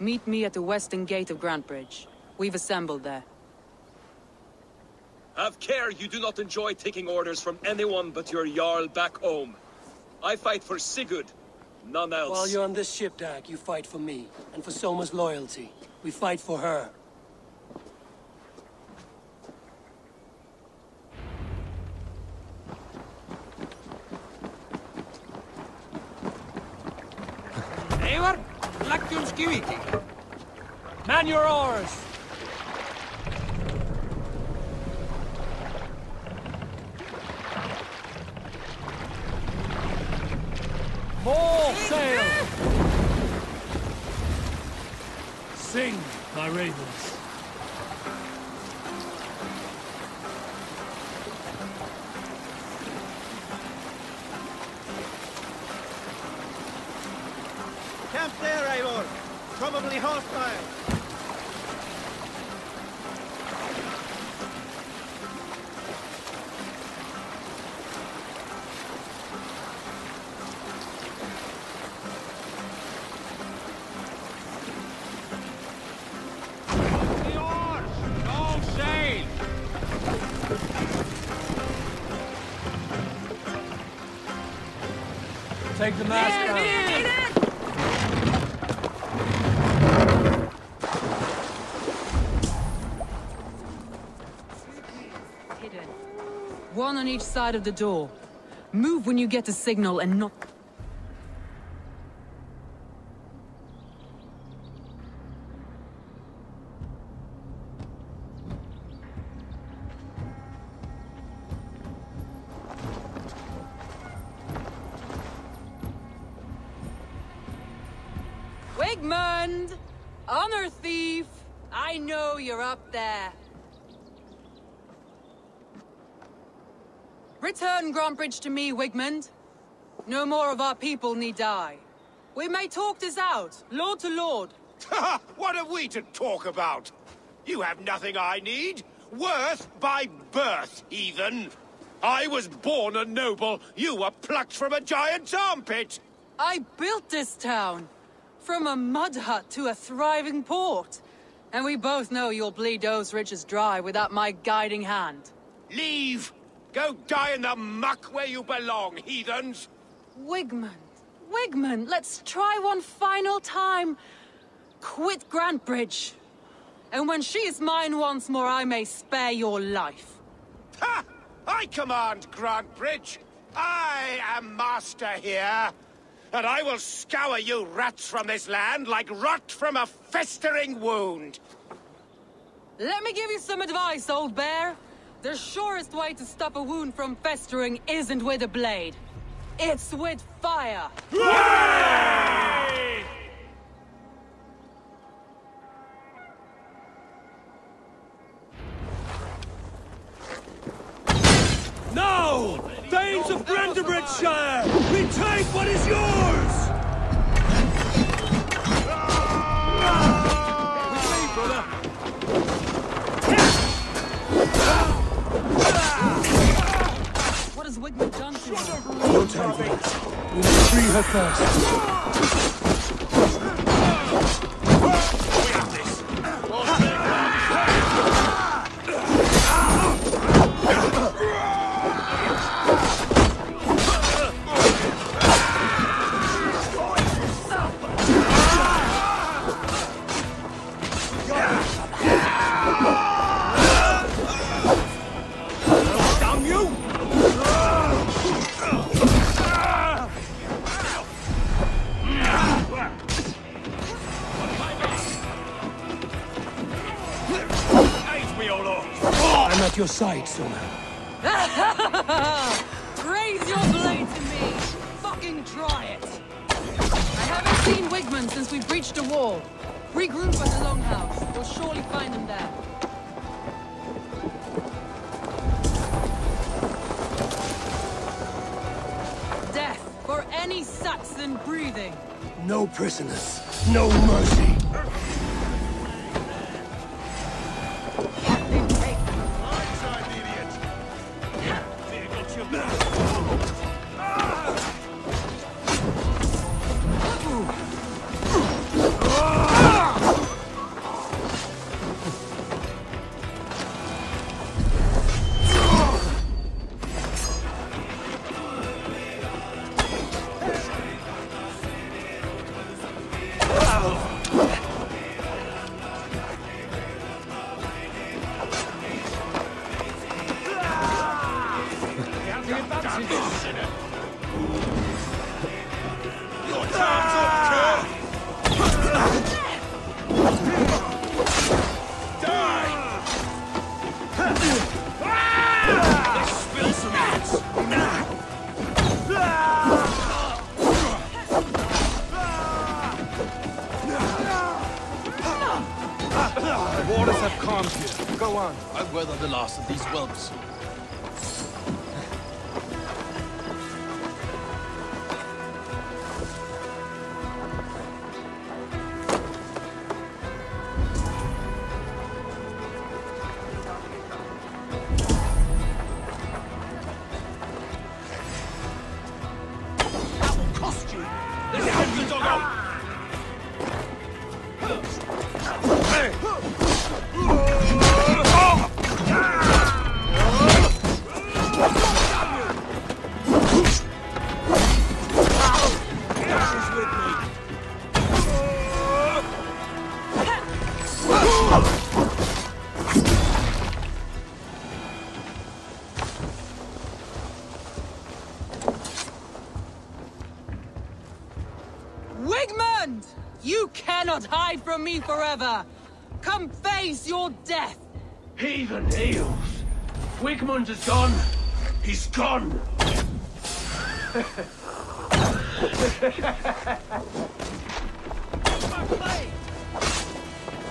Meet me at the western gate of Grantebridge. We've assembled there. Have care you do not enjoy taking orders from anyone but your Jarl back home. I fight for Sigurd. None else. While you're on this ship, Dag, you fight for me, and for Soma's loyalty. We fight for her. Eivor, laggjum skiviti. Man your oars! More sail! Sing, my ravens. Camp there, Eivor. Probably hostile. Take the mast down. Hidden. One on each side of the door. Move when you get the signal and not... Wigmund! Honor thief! I know you're up there. Return Grantebridge to me, Wigmund. No more of our people need die. We may talk this out, lord to lord. What have we to talk about? You have nothing I need. Worth by birth, heathen. I was born a noble. You were plucked from a giant's armpit. I built this town. From a mud hut to a thriving port. And we both know you'll bleed those riches dry without my guiding hand. Leave! Go die in the muck where you belong, heathens! Wigmund, let's try one final time. Quit Grantebridge. And when she is mine once more, I may spare your life. Ha! I command Grantebridge. I am master here. And I will scour you rats from this land like rot from a festering wound. Let me give you some advice, old bear. The surest way to stop a wound from festering isn't with a blade. It's with fire. Hooray! Now, Thanes of Grantebridgescire, retake what is yours! With me, brother. What has Wigmund done to her? No time for this. We must free her first. We have this. I'm at your side, Sona. Raise your blade to me! Fucking try it! I haven't seen Wigmund since we breached the wall. Regroup at the Longhouse. We'll surely find them there. Death for any Saxon breathing. No prisoners, no mercy. the advances! Your time's up, Kurt! Die! Let's spill some heads! The waters have calmed here. Go on. I weather the last of these whelps. That will cost you! Let's help the dog out! Wigmund! You cannot hide from me forever! Come face your death! Heathen eels! Wigmund is gone! He's gone!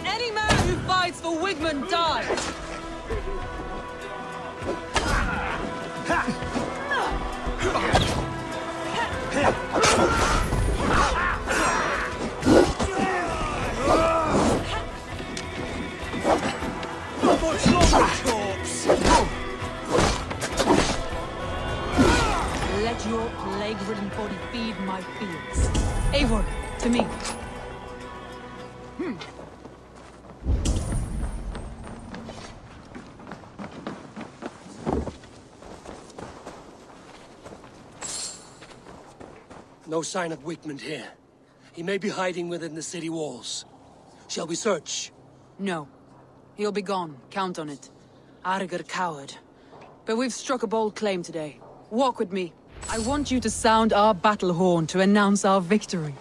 Any man who fights for Wigmund dies! Not much longer, corpse! Let your plague-ridden body feed my fields. Eivor, to me. No sign of Wigmund here. He may be hiding within the city walls. Shall we search? No. He'll be gone. Count on it. Arger coward. But we've struck a bold claim today. Walk with me. I want you to sound our battle horn to announce our victory.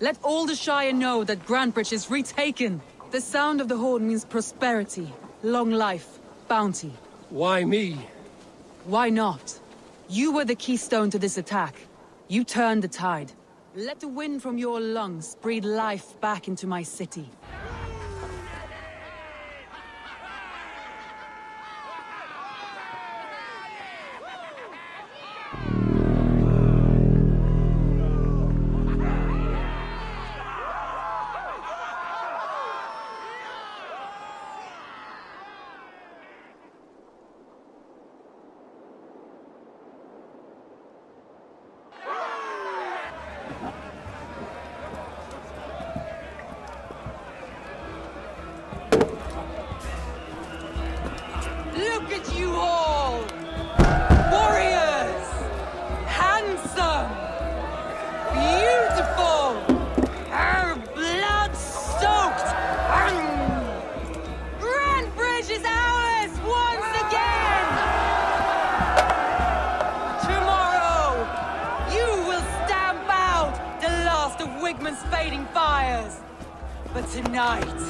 Let all the Shire know that Grantebridge is retaken. The sound of the horn means prosperity, long life, bounty. Why me? Why not? You were the keystone to this attack. You turned the tide. Let the wind from your lungs breathe life back into my city. Look at you all! Warriors! Handsome! Beautiful! Blood-soaked! Grantebridge is ours once again! Tomorrow, you will stamp out the last of Wigmund's fading fires. But tonight,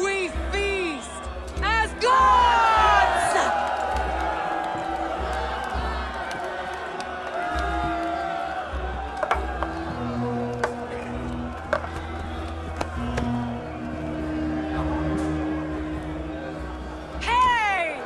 we feast as gods! Hey!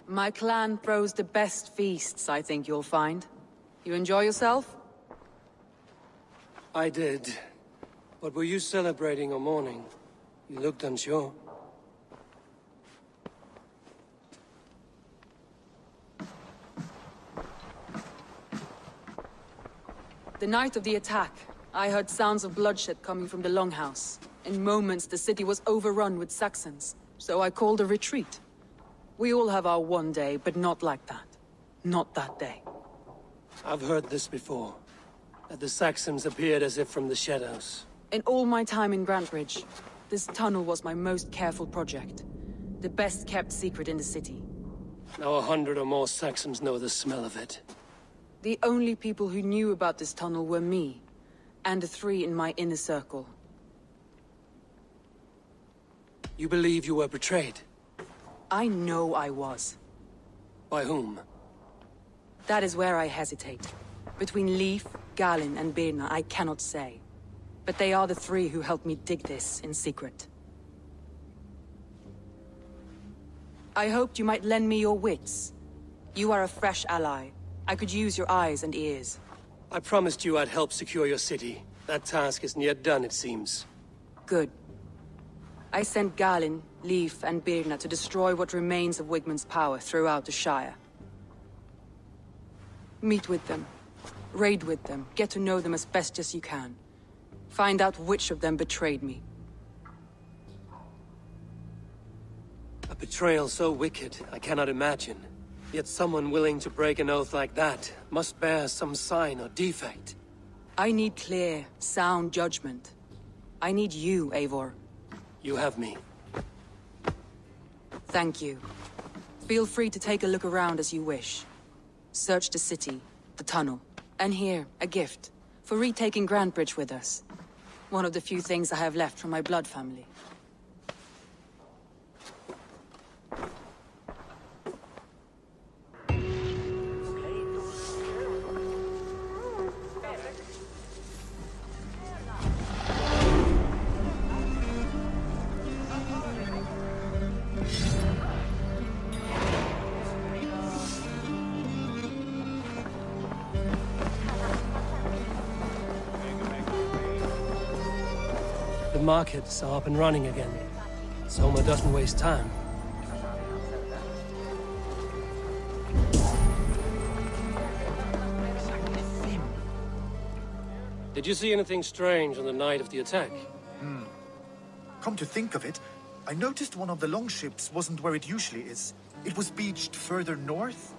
My clan throws the best feasts, I think you'll find. You enjoy yourself? I did. But were you celebrating or mourning? You looked unsure. The night of the attack, I heard sounds of bloodshed coming from the Longhouse. In moments, the city was overrun with Saxons, so I called a retreat. We all have our one day, but not like that. Not that day. I've heard this before. That the Saxons appeared as if from the shadows. In all my time in Grantebridge, this tunnel was my most careful project. The best kept secret in the city. Now 100 or more Saxons know the smell of it. The only people who knew about this tunnel were me, and the 3 in my inner circle. You believe you were betrayed? I know I was. By whom? That is where I hesitate. Between Leif, Galin, and Birna, I cannot say. But they are the 3 who helped me dig this in secret. I hoped you might lend me your wits. You are a fresh ally. I could use your eyes and ears. I promised you I'd help secure your city. That task isn't yet done, it seems. Good. I sent Galin, Leif, and Birna to destroy what remains of Wigmund's power throughout the Shire. Meet with them. Raid with them. Get to know them as best as you can. Find out which of them betrayed me. A betrayal so wicked, I cannot imagine. Yet someone willing to break an oath like that must bear some sign or defect. I need clear, sound judgment. I need you, Eivor. You have me. Thank you. Feel free to take a look around as you wish. Search the city, the tunnel, and here, a gift, for retaking Grantebridge with us. One of the few things I have left from my blood family. The markets are up and running again. Soma doesn't waste time. Did you see anything strange on the night of the attack? Come to think of it, I noticed one of the longships wasn't where it usually is. It was beached further north,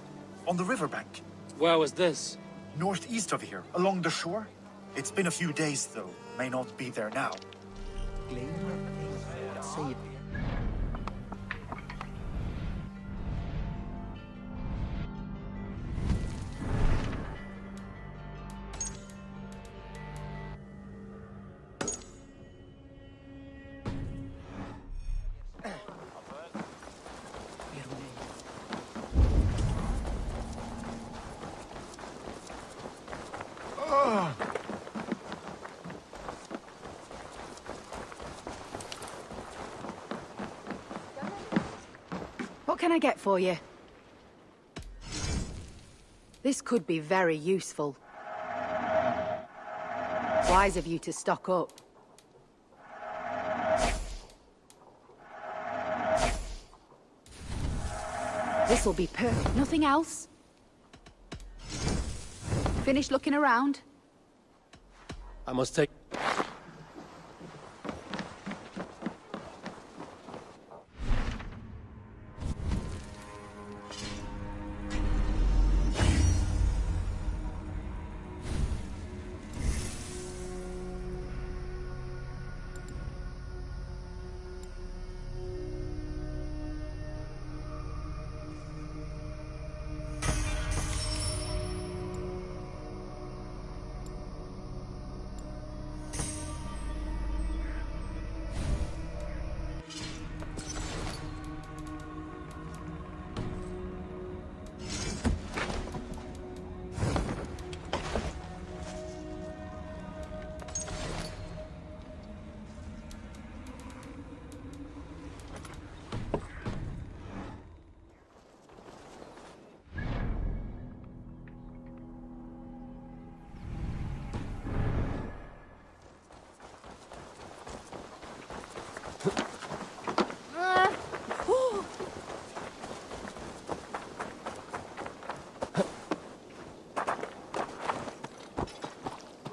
on the riverbank. Where was this? Northeast of here, along the shore. It's been a few days, though. May not be there now. What can I get for you? This could be very useful. Wise of you to stock up. This'll be perfect. Nothing else? Finished looking around? I must take...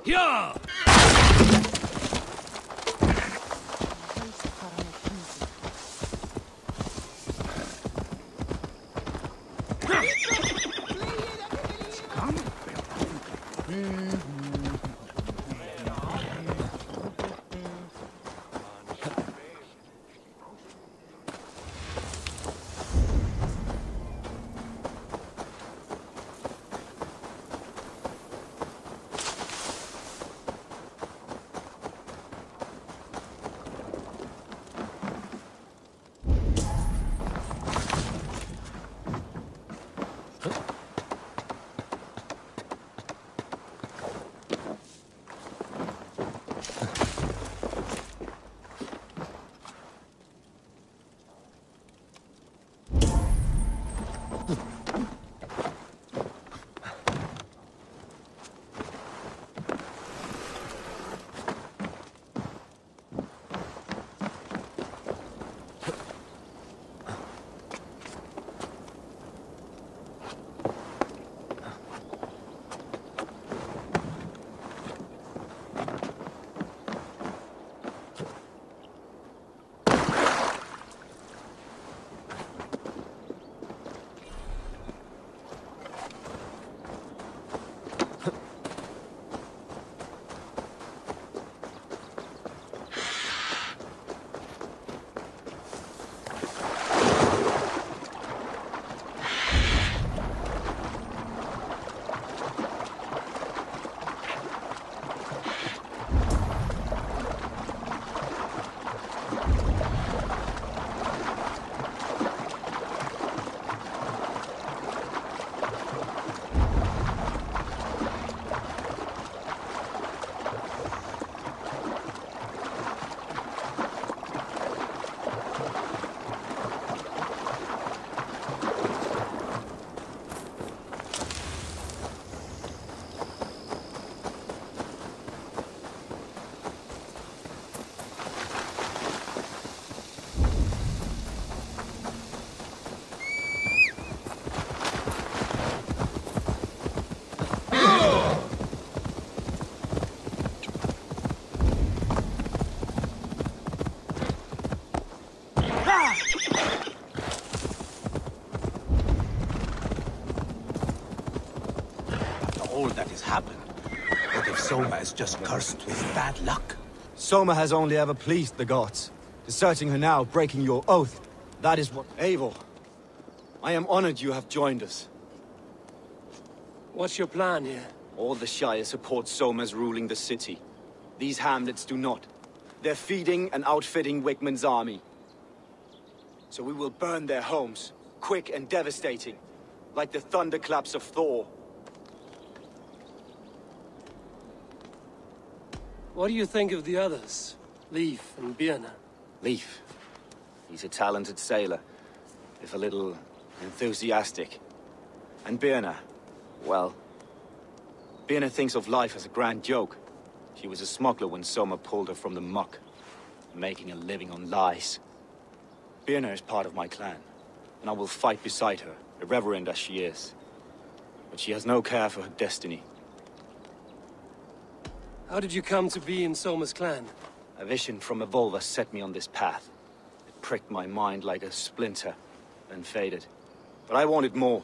Yeah! All that has happened. What if Soma is just cursed with bad luck? Soma has only ever pleased the gods. Deserting her now, breaking your oath. That is what... Eivor, I am honored you have joined us. What's your plan here? All the Shire support Soma's ruling the city. These hamlets do not. They're feeding and outfitting Wickman's army. So we will burn their homes, quick and devastating, like the thunderclaps of Thor. What do you think of the others? Leif and Birna? Leif. He's a talented sailor, if a little enthusiastic. And Birna, well... Birna thinks of life as a grand joke. She was a smuggler when Soma pulled her from the muck, making a living on lies. Birna is part of my clan, and I will fight beside her, irreverent as she is. But she has no care for her destiny. How did you come to be in Soma's clan? A vision from Evolva set me on this path. It pricked my mind like a splinter, then faded. But I wanted more.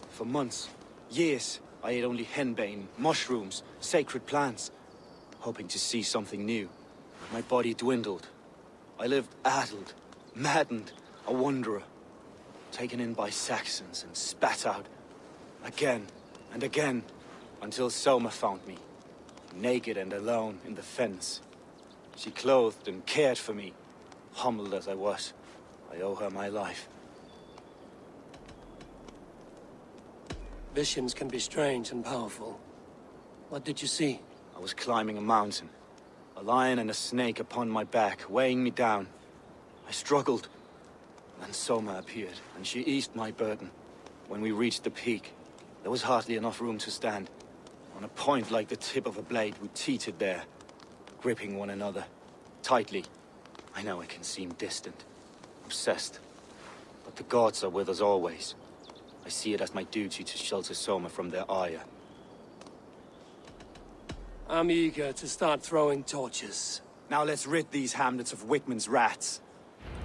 For months, years, I ate only henbane, mushrooms, sacred plants, hoping to see something new. My body dwindled. I lived addled, maddened, a wanderer, taken in by Saxons and spat out again and again, until Soma found me, naked and alone in the fens. She clothed and cared for me, humbled as I was. I owe her my life. Visions can be strange and powerful. What did you see? I was climbing a mountain. A lion and a snake upon my back, weighing me down. I struggled. Then Soma appeared, and she eased my burden. When we reached the peak, there was hardly enough room to stand. On a point like the tip of a blade, we teetered there, gripping one another, tightly. I know it can seem distant, obsessed, but the gods are with us always. I see it as my duty to shelter Soma from their ire. I'm eager to start throwing torches. Now let's rid these hamlets of Wickman's rats.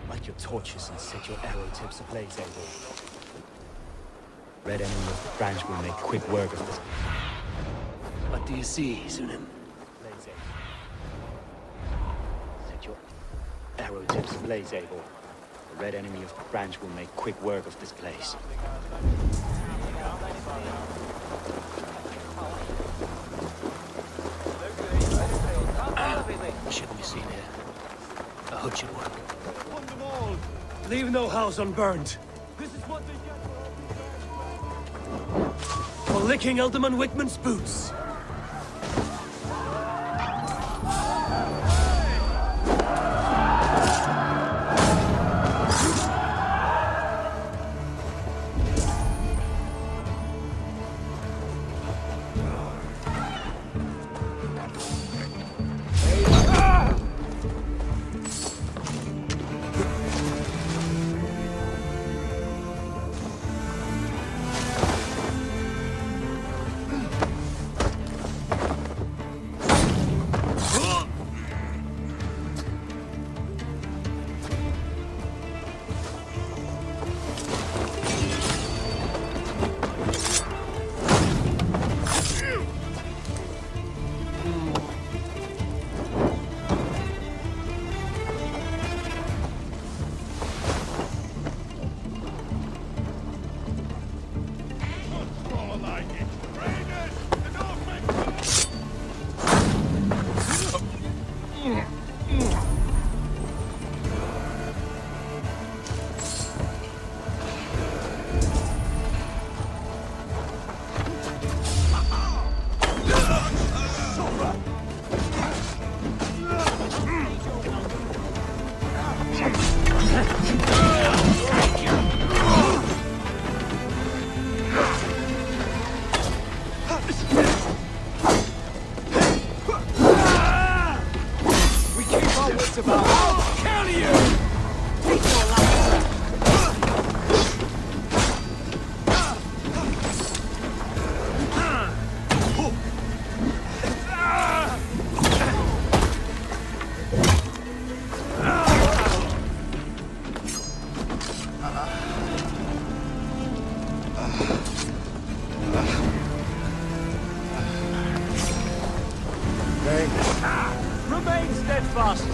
Light your torches and set your arrow tips ablaze, Abel. Red enemy of the branch will make quick work of this. What do you see, Sunan? Blaze, Abel. Set your arrow tips ablaze, Abel. The red enemy of the branch will make quick work of this place. What should be seen here? A hut should work. Leave no house unburned. This is what they get for licking Alderman Wickman's boots. Remain steadfast!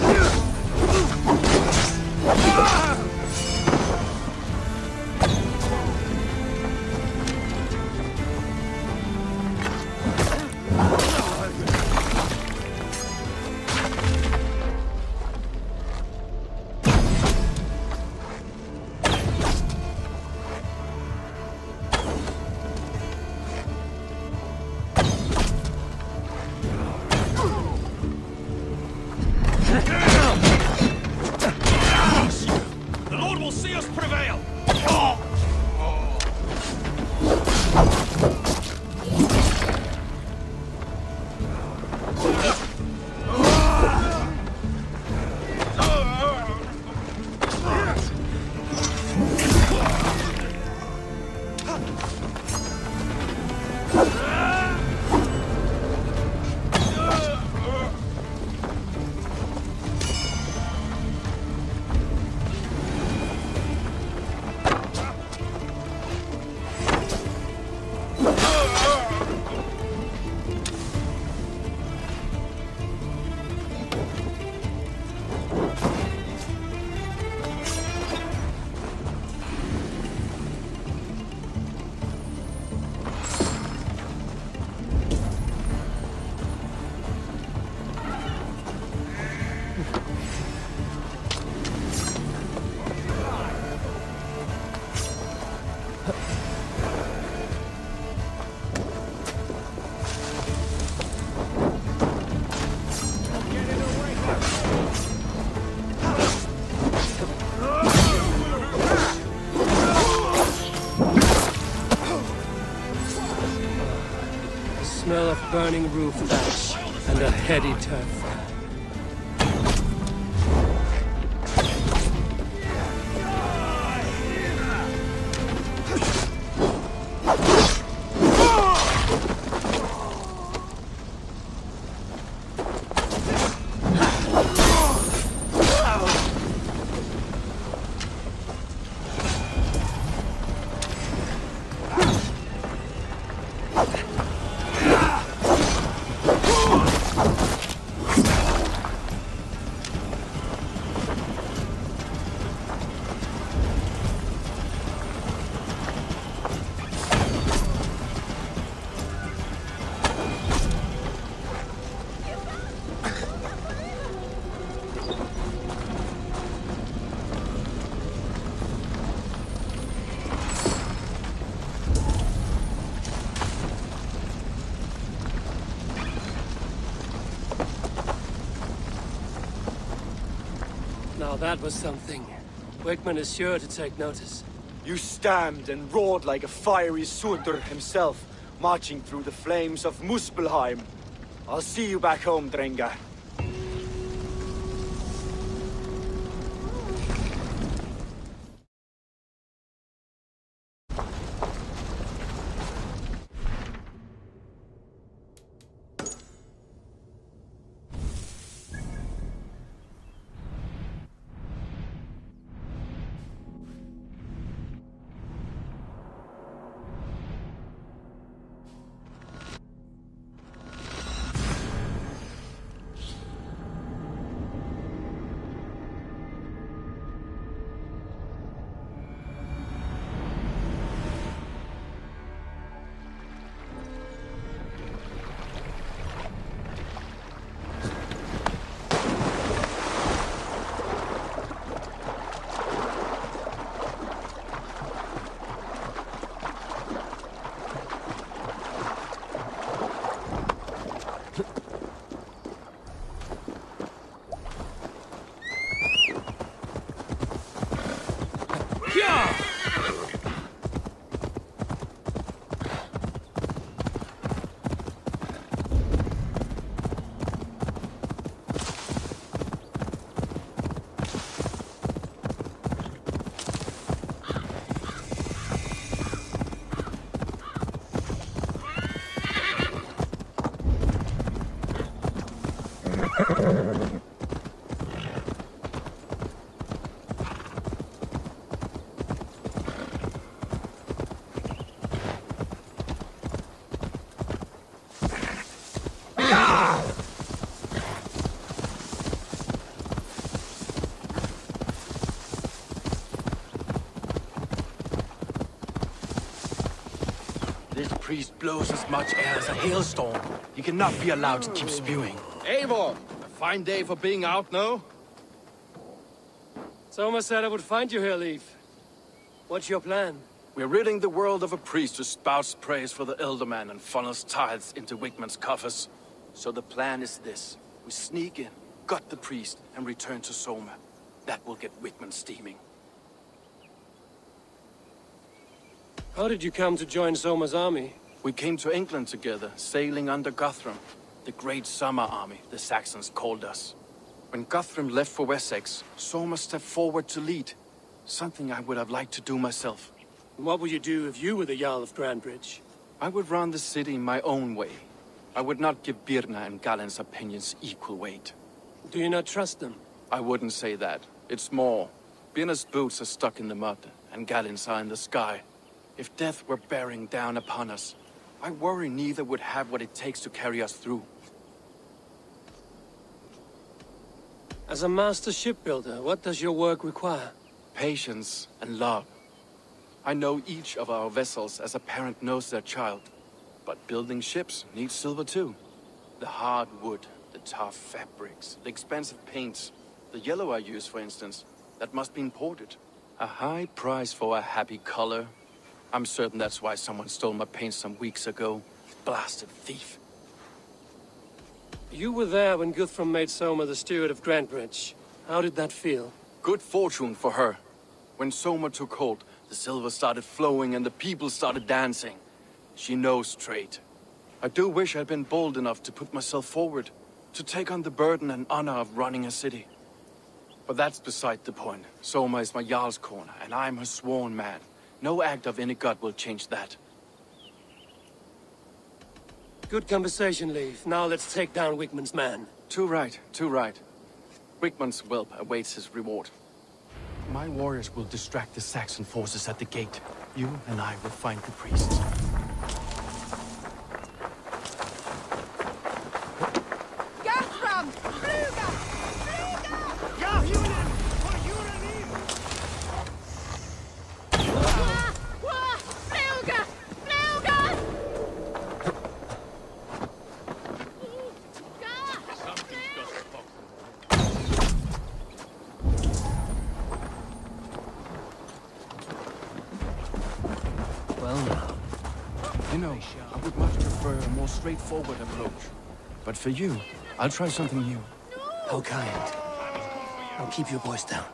Smell of burning roof thatch and a heady turf. Now that was something. Wickman is sure to take notice. You stamped and roared like a fiery Surtur himself, marching through the flames of Muspelheim. I'll see you back home, Drenga. This priest blows as much air as a hailstorm. He cannot be allowed to keep spewing. Eivor! A fine day for being out, no? Soma said I would find you here, Leif. What's your plan? We're ridding the world of a priest who spouts praise for the Elderman and funnels tithes into Wickman's coffers. So the plan is this. We sneak in, gut the priest, and return to Soma. That will get Wickman steaming. How did you come to join Soma's army? We came to England together, sailing under Guthrum. The Great Summer Army, the Saxons called us. When Guthrum left for Wessex, Soma stepped forward to lead. Something I would have liked to do myself. What would you do if you were the Jarl of Grantebridge? I would run the city my own way. I would not give Birna and Galen's opinions equal weight. Do you not trust them? I wouldn't say that. It's more. Birna's boots are stuck in the mud, and Galen's are in the sky. If death were bearing down upon us, I worry neither would have what it takes to carry us through. As a master shipbuilder, what does your work require? Patience and love. I know each of our vessels as a parent knows their child. But building ships needs silver too. The hard wood, the tough fabrics, the expensive paints. The yellow I use, for instance, that must be imported. A high price for a happy color. I'm certain that's why someone stole my paint some weeks ago. Blasted thief. You were there when Guthrum made Soma the steward of Grantebridge. How did that feel? Good fortune for her. When Soma took hold, the silver started flowing and the people started dancing. She knows trade. I do wish I'd been bold enough to put myself forward, to take on the burden and honor of running a city. But that's beside the point. Soma is my Jarl's corner, and I'm her sworn man. No act of any god will change that. Good conversation, Leif. Now let's take down Wickman's man. Too right, too right. Wickman's whelp awaits his reward. My warriors will distract the Saxon forces at the gate. You and I will find the priests. Guthrum! Fluga! Fluga! Ja, Julen! For Julen! Fluga! Fluga! Well now. You know, I would much prefer a more straightforward approach. But for you, I'll try something new. How kind. Now keep your voice down.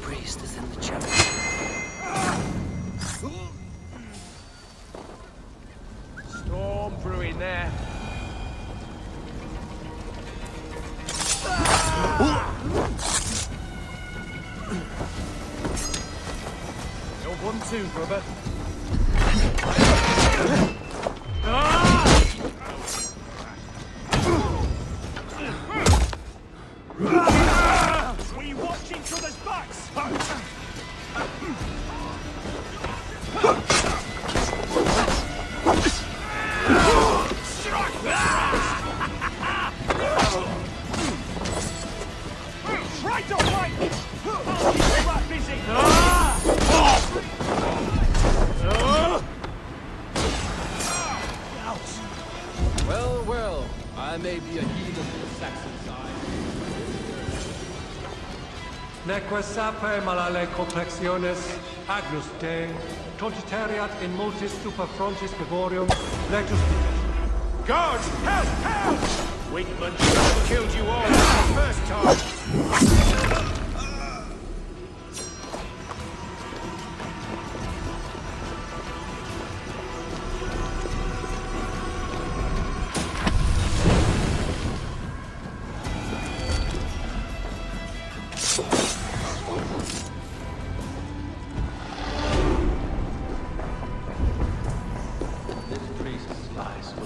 Priest is in the chapel. Storm brewing there. You're 1-2, brother. We watch each other's backs. Try to fight! I'll keep you that busy! Well, well, I may be a heathen to the Saxon side. Neque sape malale complexiones, Agnus Dei, Togitariat in multis super frontis pivorium, lectus. Guards, help, help! Wigman should have killed you all the first time.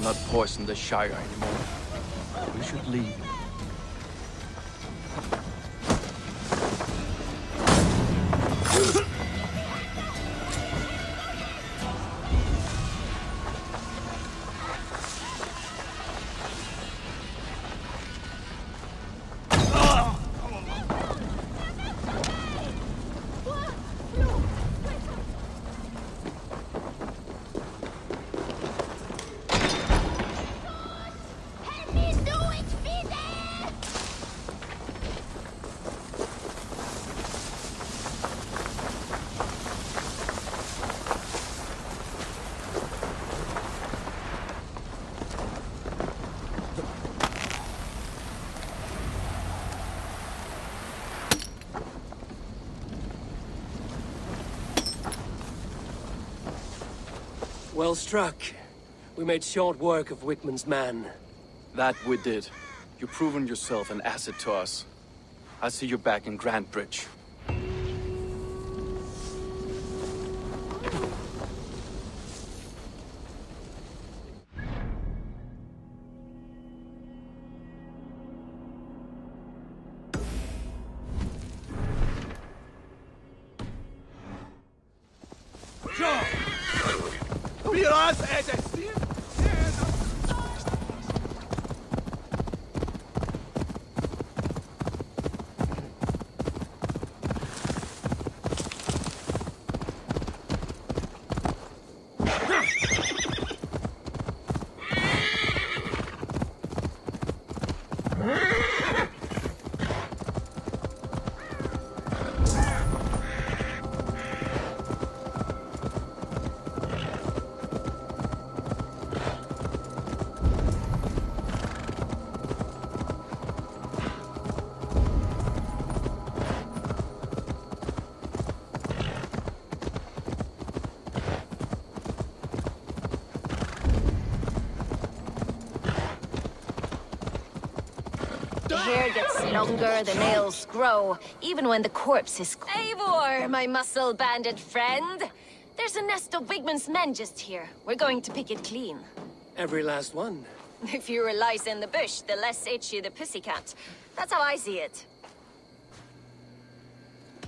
Not poison the Shire anymore. We should leave. Help me do it, Fide! Well struck. We made short work of Wickman's man. That we did. You've proven yourself an asset to us. I see you're back in Grantebridge. The hair gets longer, the nails grow, even when the corpse is... Eivor, my muscle-banded friend! There's a nest of Wigman's men just here. We're going to pick it clean. Every last one. The fewer lice in the bush, the less itchy the pussycat. That's how I see it.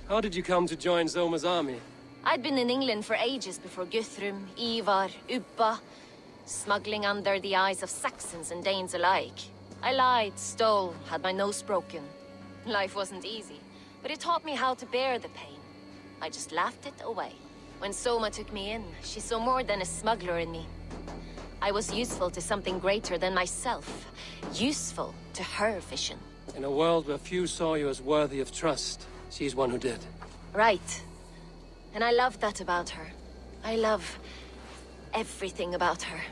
How did you come to join Zoma's army? I'd been in England for ages before Guthrum, Ivar, Ubba, smuggling under the eyes of Saxons and Danes alike. I lied, stole, had my nose broken. Life wasn't easy, but it taught me how to bear the pain. I just laughed it away. When Soma took me in, she saw more than a smuggler in me. I was useful to something greater than myself. Useful to her vision. In a world where few saw you as worthy of trust, she's one who did. Right. And I love that about her. I love everything about her.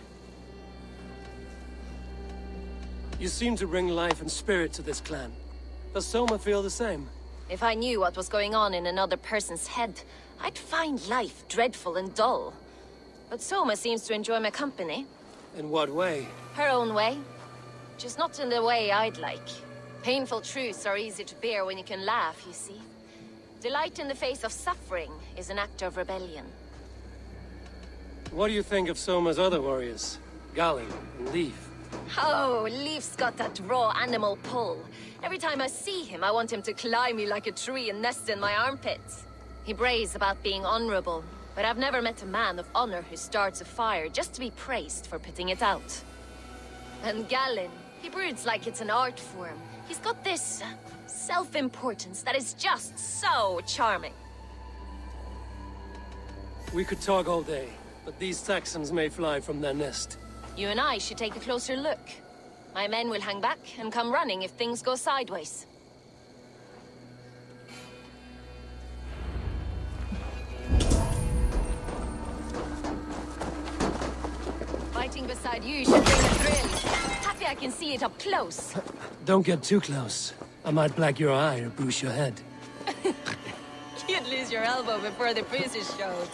You seem to bring life and spirit to this clan. Does Soma feel the same? If I knew what was going on in another person's head, I'd find life dreadful and dull. But Soma seems to enjoy my company. In what way? Her own way. Just not in the way I'd like. Painful truths are easy to bear when you can laugh, you see. Delight in the face of suffering is an act of rebellion. What do you think of Soma's other warriors? Galin and Leaf? Oh, Leaf's got that raw animal pull. Every time I see him, I want him to climb me like a tree and nest in my armpits. He brays about being honorable, but I've never met a man of honor who starts a fire just to be praised for putting it out. And Galin, he broods like it's an art form. He's got this self-importance that is just so charming. We could talk all day, but these Saxons may fly from their nest. You and I should take a closer look. My men will hang back and come running if things go sideways. Fighting beside you should bring a thrill. Happy I can see it up close. Don't get too close. I might black your eye or bruise your head. You'd lose your elbow before the bruises showed.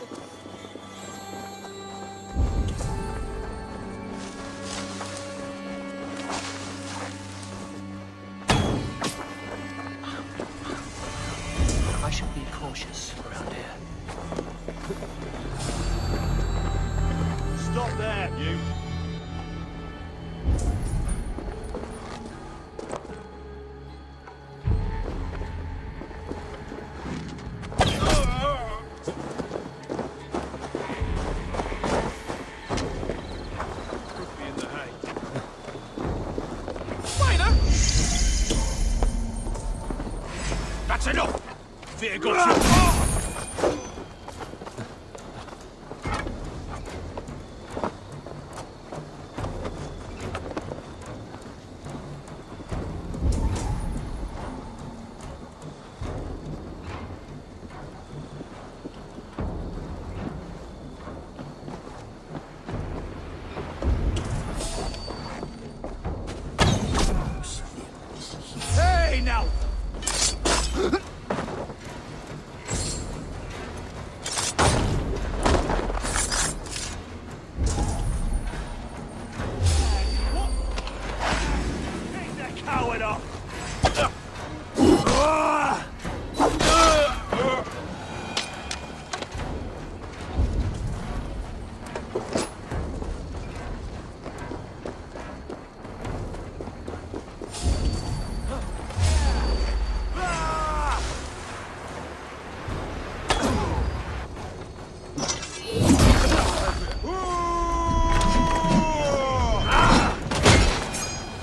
I should be cautious around here. Stop there, you! That's enough! Fear got you! Hey, now! Power it up!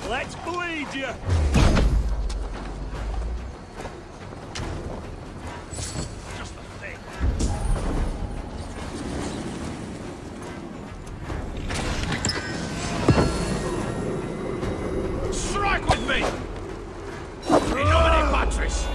Let's bleed you! Just the thing. Strike with me! In nomine Patris!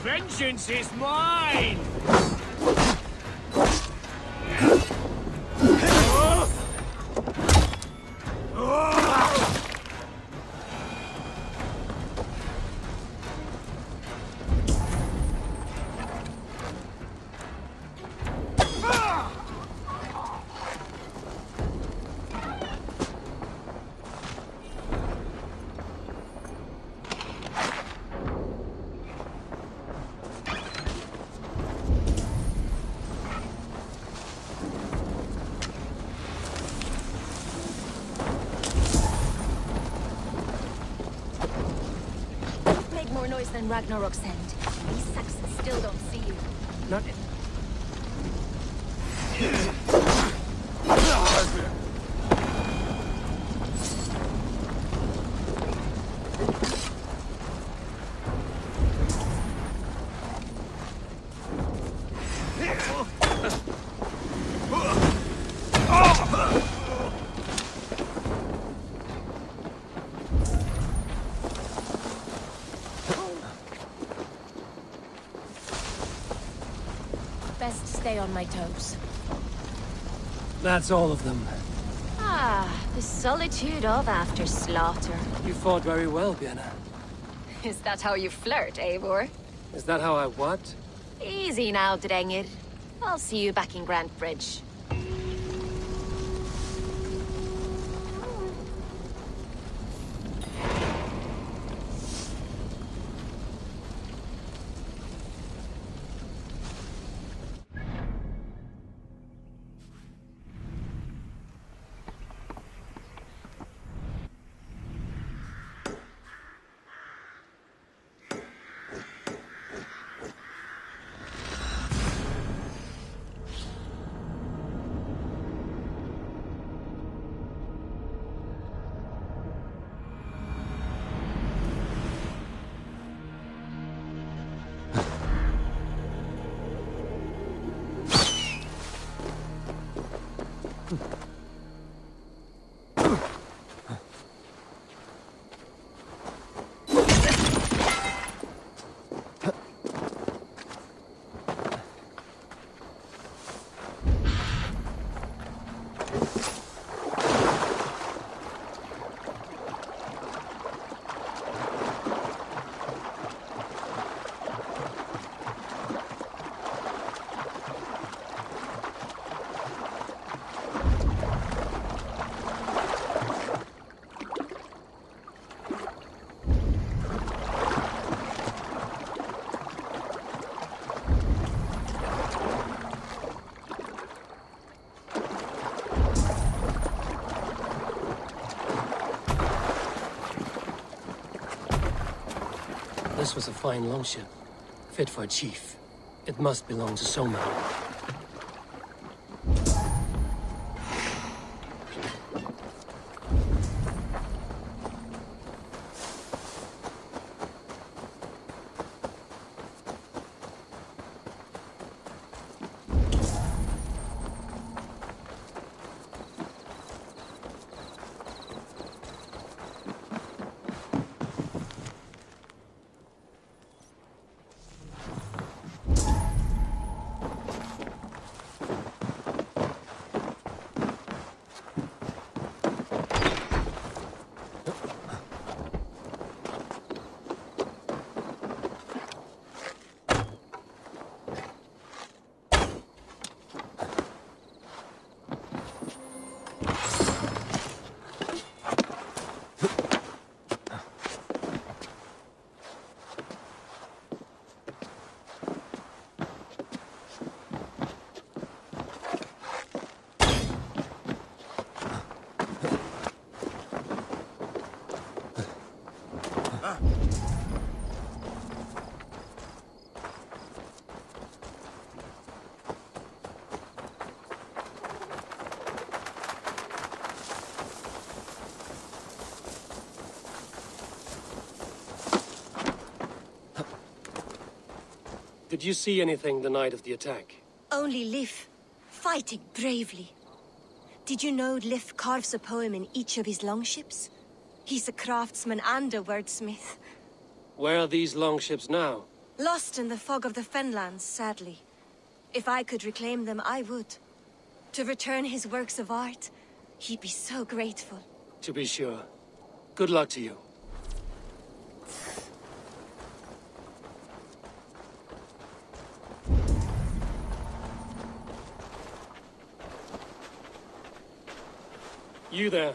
Vengeance is mine! More noise than Ragnarok send. These Saxons still don't see you. Not... Best stay on my toes. That's all of them. Ah, the solitude of after slaughter. You fought very well, Vienna. Is that how you flirt, Eivor? Is that how I what? Easy now, Drengir. I'll see you back in Grantebridge. This was a fine longship, fit for a chief. It must belong to Soma. Did you see anything the night of the attack? Only Lif, fighting bravely. Did you know Lif carves a poem in each of his longships? He's a craftsman and a wordsmith. Where are these longships now? Lost in the fog of the Fenlands, sadly. If I could reclaim them, I would. To return his works of art, he'd be so grateful. To be sure. Good luck to you. You there.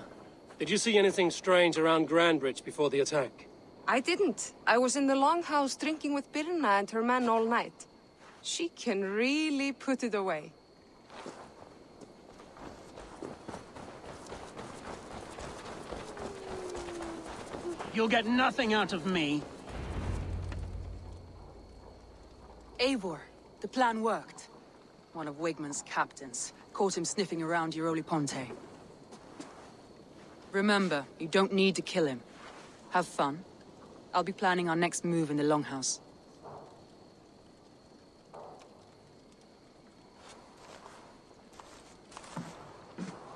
Did you see anything strange around Grantebridge before the attack? I didn't. I was in the longhouse drinking with Birna and her men all night. She can really put it away. You'll get nothing out of me. Eivor, the plan worked. One of Wigmund's captains caught him sniffing around Euroli Ponte. Remember, you don't need to kill him. Have fun. I'll be planning our next move in the Longhouse.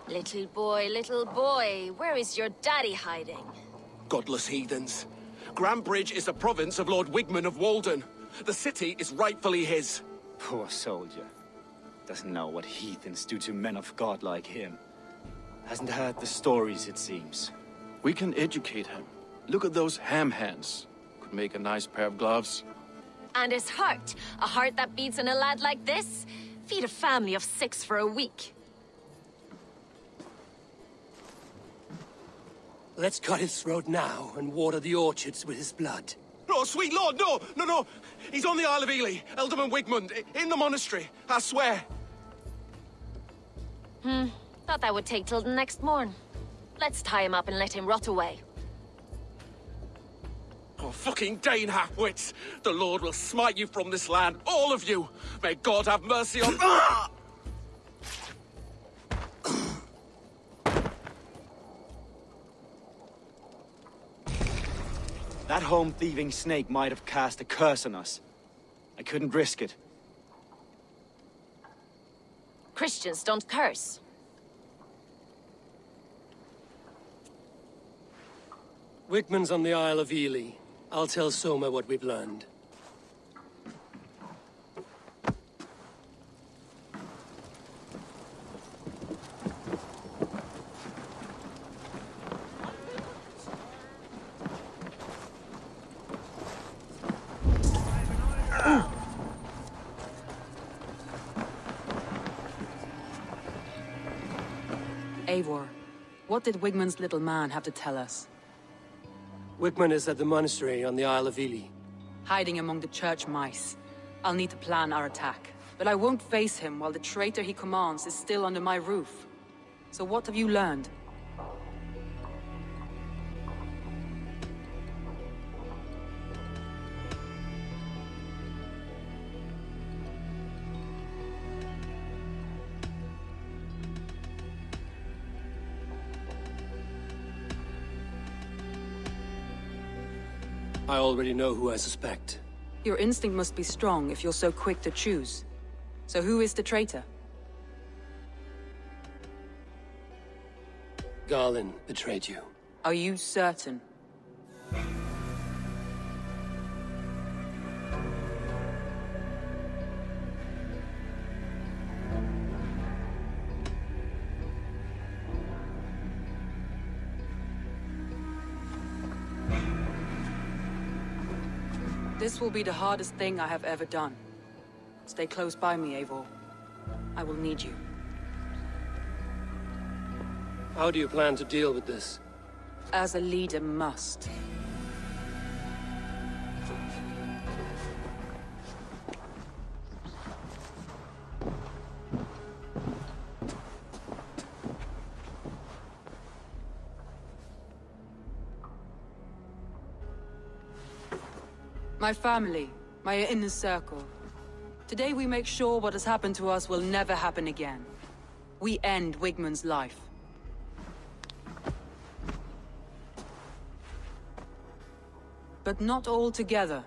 Little boy, where is your daddy hiding? Godless heathens. Grantebridge is a province of Lord Wigmund of Walden. The city is rightfully his. Poor soldier. Doesn't know what heathens do to men of God like him. Hasn't heard the stories, it seems. We can educate him. Look at those ham hands. Could make a nice pair of gloves. And his heart. A heart that beats in a lad like this? Feed a family of 6 for a week. Let's cut his throat now and water the orchards with his blood. Oh, sweet lord, no! He's on the Isle of Ely, Ealdorman Wigmund, in the monastery, I swear. Thought that would take till the next morn. Let's tie him up and let him rot away. Oh, fucking Dane half-wits! The Lord will smite you from this land, all of you! May God have mercy on... That home-thieving snake might have cast a curse on us. I couldn't risk it. Christians don't curse. Wigmund's on the Isle of Ely. I'll tell Soma what we've learned. Eivor, what did Wigmund's little man have to tell us? Wigmund is at the monastery on the Isle of Ely. Hiding among the church mice. I'll need to plan our attack. But I won't face him while the traitor he commands is still under my roof. So what have you learned? I already know who I suspect. Your instinct must be strong if you're so quick to choose. So who is the traitor? Garlin betrayed you. Are you certain? This will be the hardest thing I have ever done. Stay close by me, Eivor. I will need you. How do you plan to deal with this? As a leader must. My family, my inner circle. Today we make sure what has happened to us will never happen again. We end Wigmund's life. But not all together.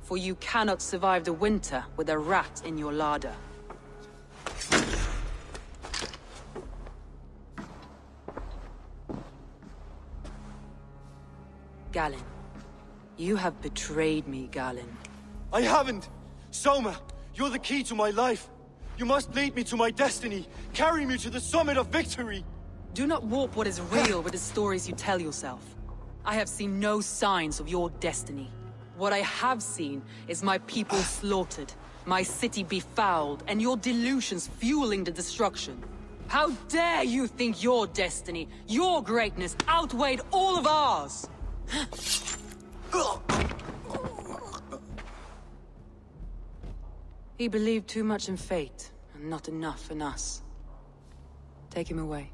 For you cannot survive the winter with a rat in your larder. Galen. You have betrayed me, Galen. I haven't! Soma, you're the key to my life. You must lead me to my destiny. Carry me to the summit of victory. Do not warp what is real with the stories you tell yourself. I have seen no signs of your destiny. What I have seen is my people slaughtered, my city befouled, and your delusions fueling the destruction. How dare you think your destiny, your greatness, outweighed all of ours? He believed too much in fate, and not enough in us. Take him away.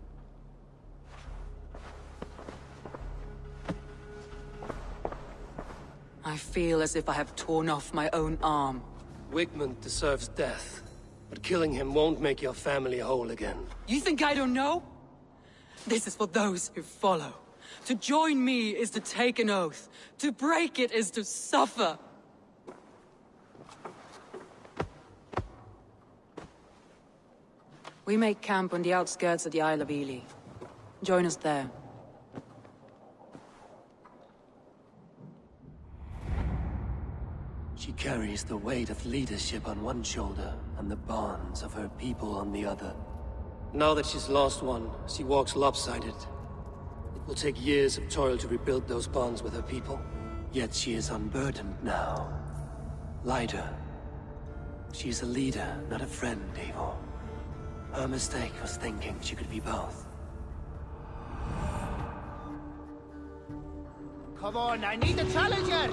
I feel as if I have torn off my own arm. Wigmund deserves death, but killing him won't make your family whole again. You think I don't know? This is for those who follow. To join me is to take an oath. To break it is to suffer. We make camp on the outskirts of the Isle of Ely. Join us there. She carries the weight of leadership on one shoulder and the bonds of her people on the other. Now that she's lost one, she walks lopsided. It will take years of toil to rebuild those bonds with her people. Yet she is unburdened now. Lighter. She's a leader, not a friend, Eivor. Her mistake was thinking she could be both. Come on, I need a challenger!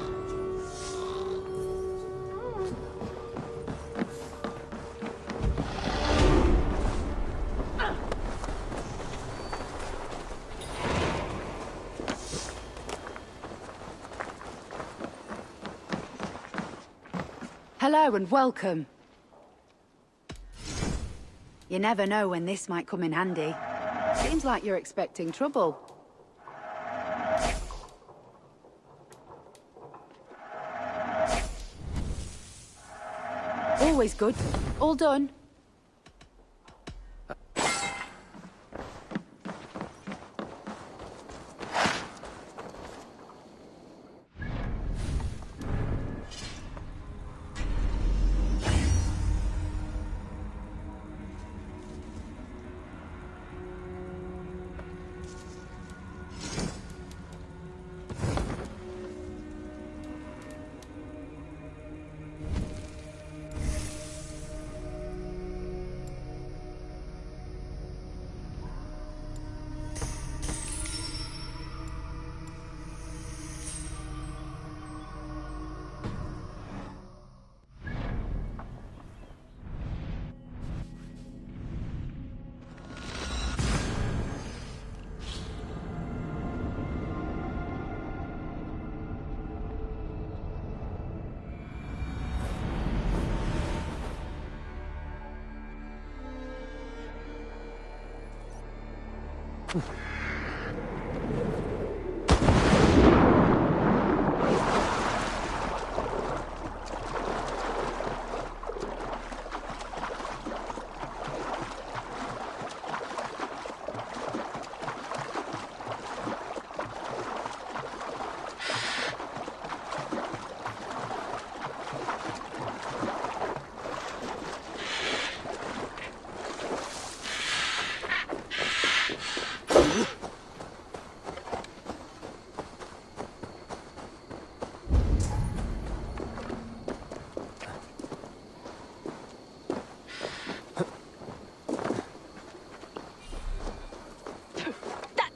Hello and welcome. You never know when this might come in handy. Seems like you're expecting trouble. Always good. All done.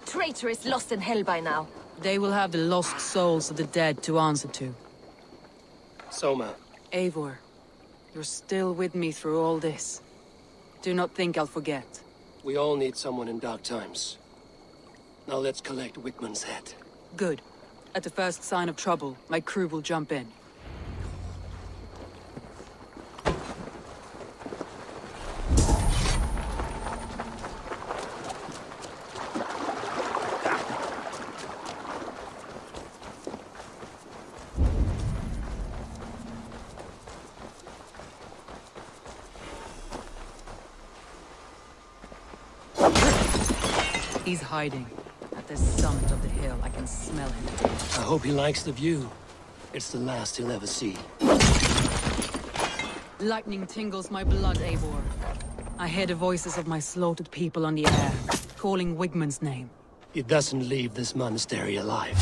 Traitor is lost in hell by now. They will have the lost souls of the dead to answer to. Soma. Eivor, you're still with me through all this. Do not think I'll forget. We all need someone in dark times. Now let's collect Wigmund's head. Good. At the first sign of trouble, my crew will jump in. He's hiding. At the summit of the hill, I can smell him. I hope he likes the view. It's the last he'll ever see. Lightning tingles my blood, Eivor. I hear the voices of my slaughtered people on the air, calling Wigmund's name. He doesn't leave this monastery alive.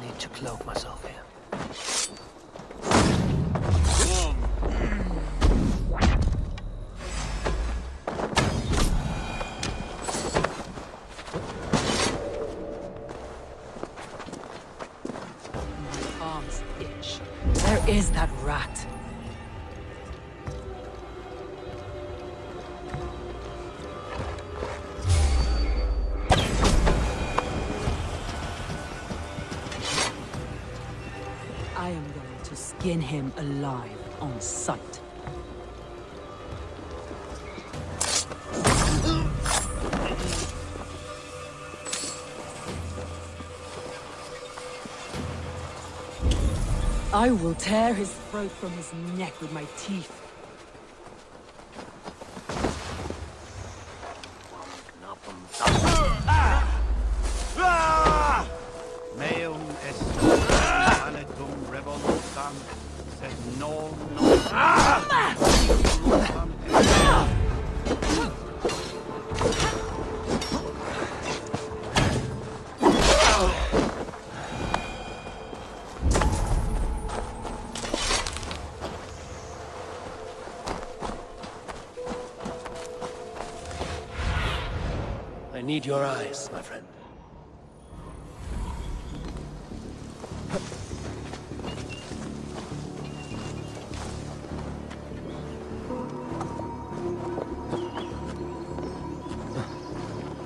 Need to cloak myself here. My arms itch. Where is that rat? I am going to skin him alive on sight. I will tear his throat from his neck with my teeth. Meum est aletum revolutam, sed non I need your eyes, my friend.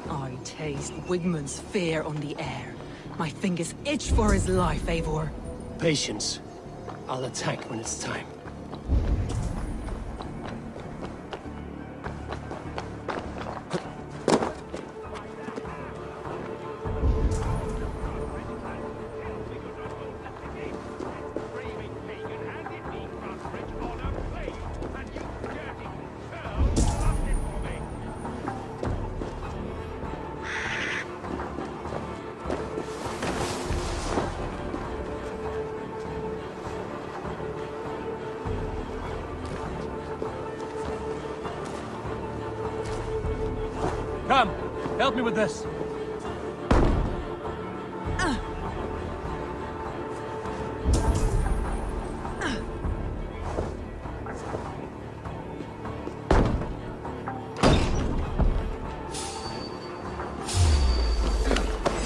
I taste Wigmund's fear on the air. My fingers itch for his life, Eivor. Patience. I'll attack when it's time. Come, help me with this.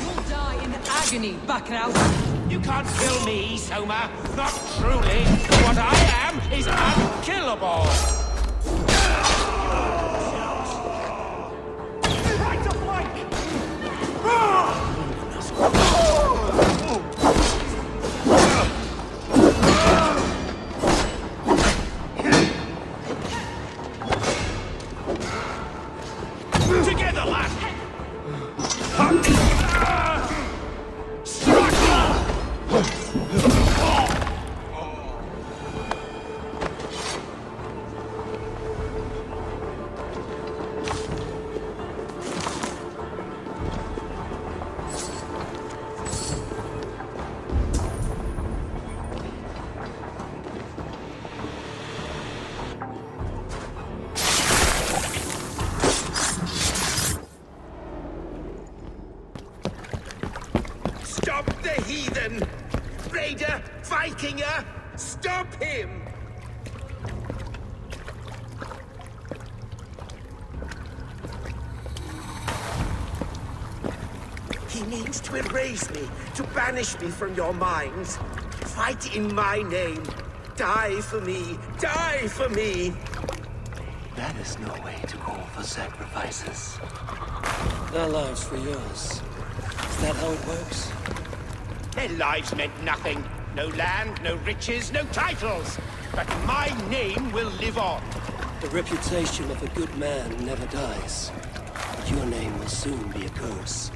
You'll die in agony, Bakraus. You can't kill me, Soma. Not truly. What I am is unkillable. Right to flank! Together, lad! Stop the heathen! Raider! Vikinger! Stop him! He means to erase me, to banish me from your minds. Fight in my name. Die for me! Die for me! That is no way to call for sacrifices. Their lives for yours. Is that how it works? Their lives meant nothing. No land, no riches, no titles. But my name will live on. The reputation of a good man never dies. But your name will soon be a curse.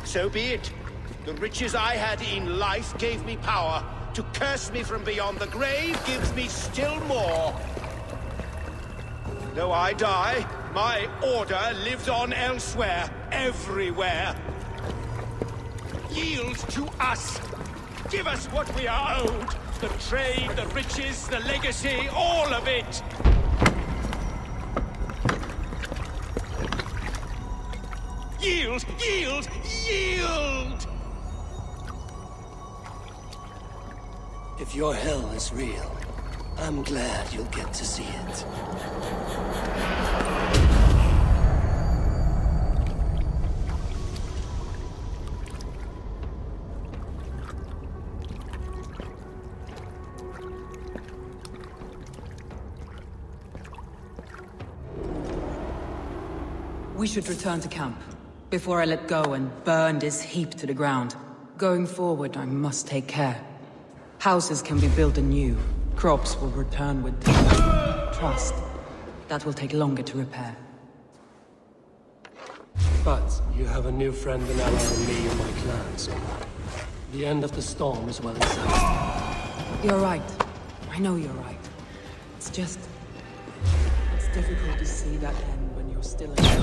So be it. The riches I had in life gave me power. To curse me from beyond the grave gives me still more. Though I die, my order lives on elsewhere, everywhere. Yield to us. Give us what we are owed. The trade, the riches, the legacy, all of it. Yield! Yield! Yield! If your hell is real, I'm glad you'll get to see it. We should return to camp, before I let go and burn this heap to the ground. Going forward, I must take care. Houses can be built anew. Crops will return with trust. That will take longer to repair. But you have a new friend and ally in me and my clans. The end of the storm is well in sight. You're right. I know you're right. It's just... it's difficult to see that end when you're still in the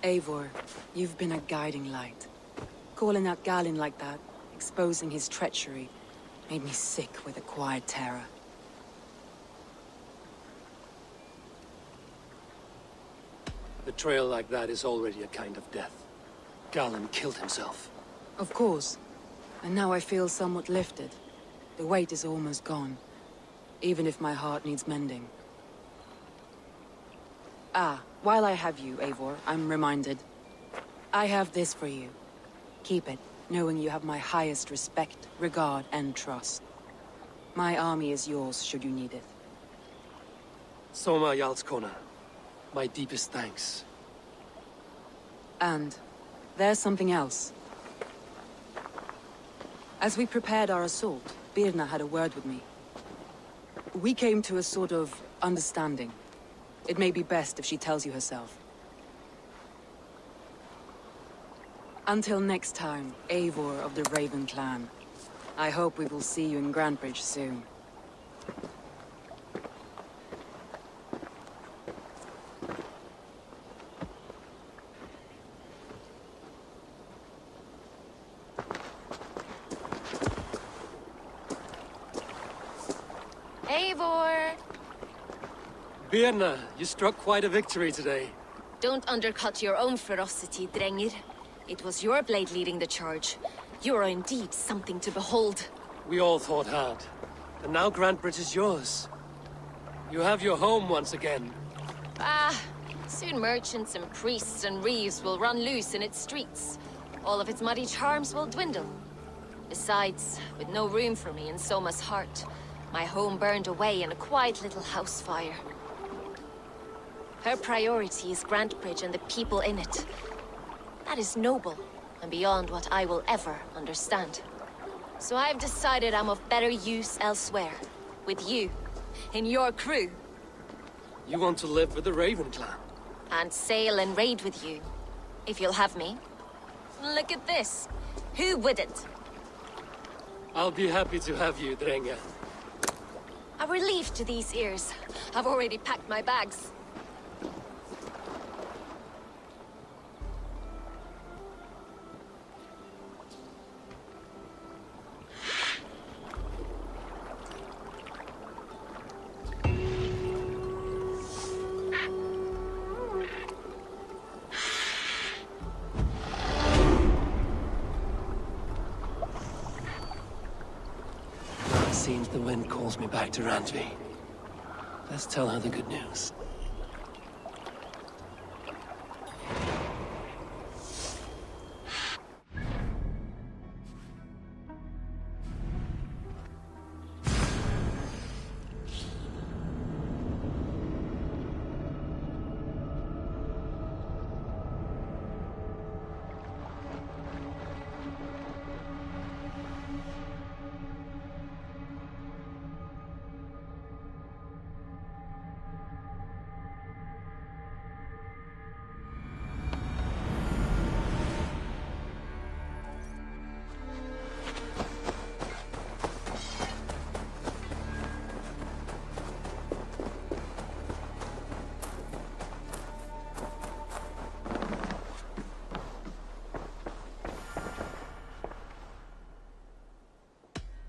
Eivor, you've been a guiding light. Calling out Galinn like that, exposing his treachery, made me sick with a quiet terror. Betrayal like that is already a kind of death. Galinn killed himself. Of course. And now I feel somewhat lifted. The weight is almost gone. Even if my heart needs mending. Ah, while I have you, Eivor, I'm reminded. I have this for you. Keep it, knowing you have my highest respect, regard, and trust. My army is yours, should you need it. Soma Jarlskona. My deepest thanks. And there's something else. As we prepared our assault, Birna had a word with me. We came to a sort of understanding. It may be best if she tells you herself. Until next time, Eivor of the Raven clan. I hope we will see you in Grantebridge soon. Eivor! Birna, you struck quite a victory today. Don't undercut your own ferocity, Drengir. It was your blade leading the charge. You are indeed something to behold. We all fought hard. And now Grantebridge is yours. You have your home once again. Ah, soon merchants and priests and reeves will run loose in its streets. All of its muddy charms will dwindle. Besides, with no room for me in Soma's heart, my home burned away in a quiet little house fire. Her priority is Grantebridge and the people in it. That is noble, and beyond what I will ever understand. So I've decided I'm of better use elsewhere. With you. In your crew. You want to live with the Raven clan? And sail and raid with you. If you'll have me. Look at this. Who wouldn't? I'll be happy to have you, Drenga. A relief to these ears. I've already packed my bags. Seems the wind calls me back to Randvi. Let's tell her the good news.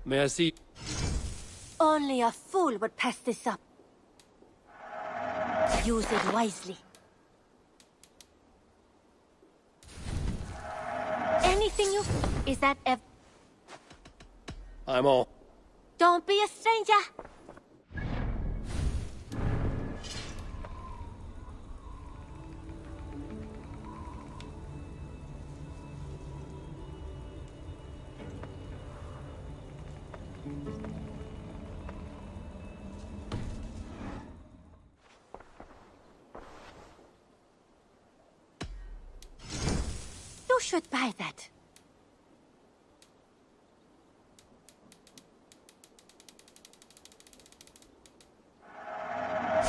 May I see? Only a fool would pass this up. Use it wisely. Anything you... Is that I'm all. Don't be a stranger! You should buy that.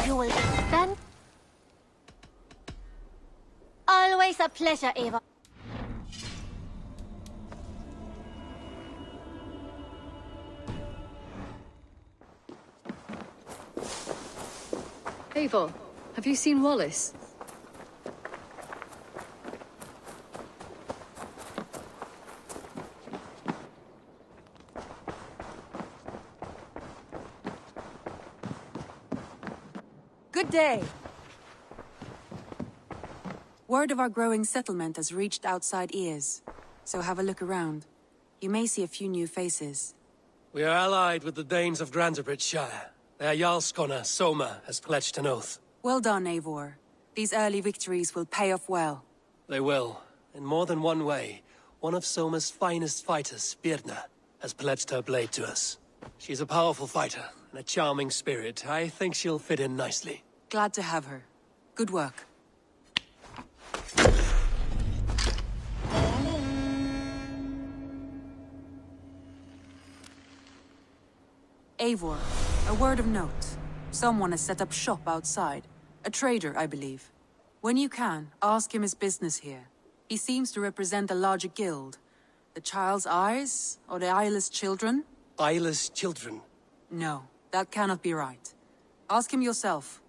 You will be done. Always a pleasure, Eva. Eivor, have you seen Wallace? Good day. Word of our growing settlement has reached outside ears, so have a look around. You may see a few new faces. We are allied with the Danes of Grantebridgescire. Their Jarlskona, Soma, has pledged an oath. Well done, Eivor. These early victories will pay off well. They will. In more than one way. One of Soma's finest fighters, Birna, has pledged her blade to us. She's a powerful fighter and a charming spirit. I think she'll fit in nicely. Glad to have her. Good work. Eivor, a word of note. Someone has set up shop outside. A trader, I believe. When you can, ask him his business here. He seems to represent a larger guild. The Child's Eyes, or the Eyeless Children? Eyeless Children? No, that cannot be right. Ask him yourself.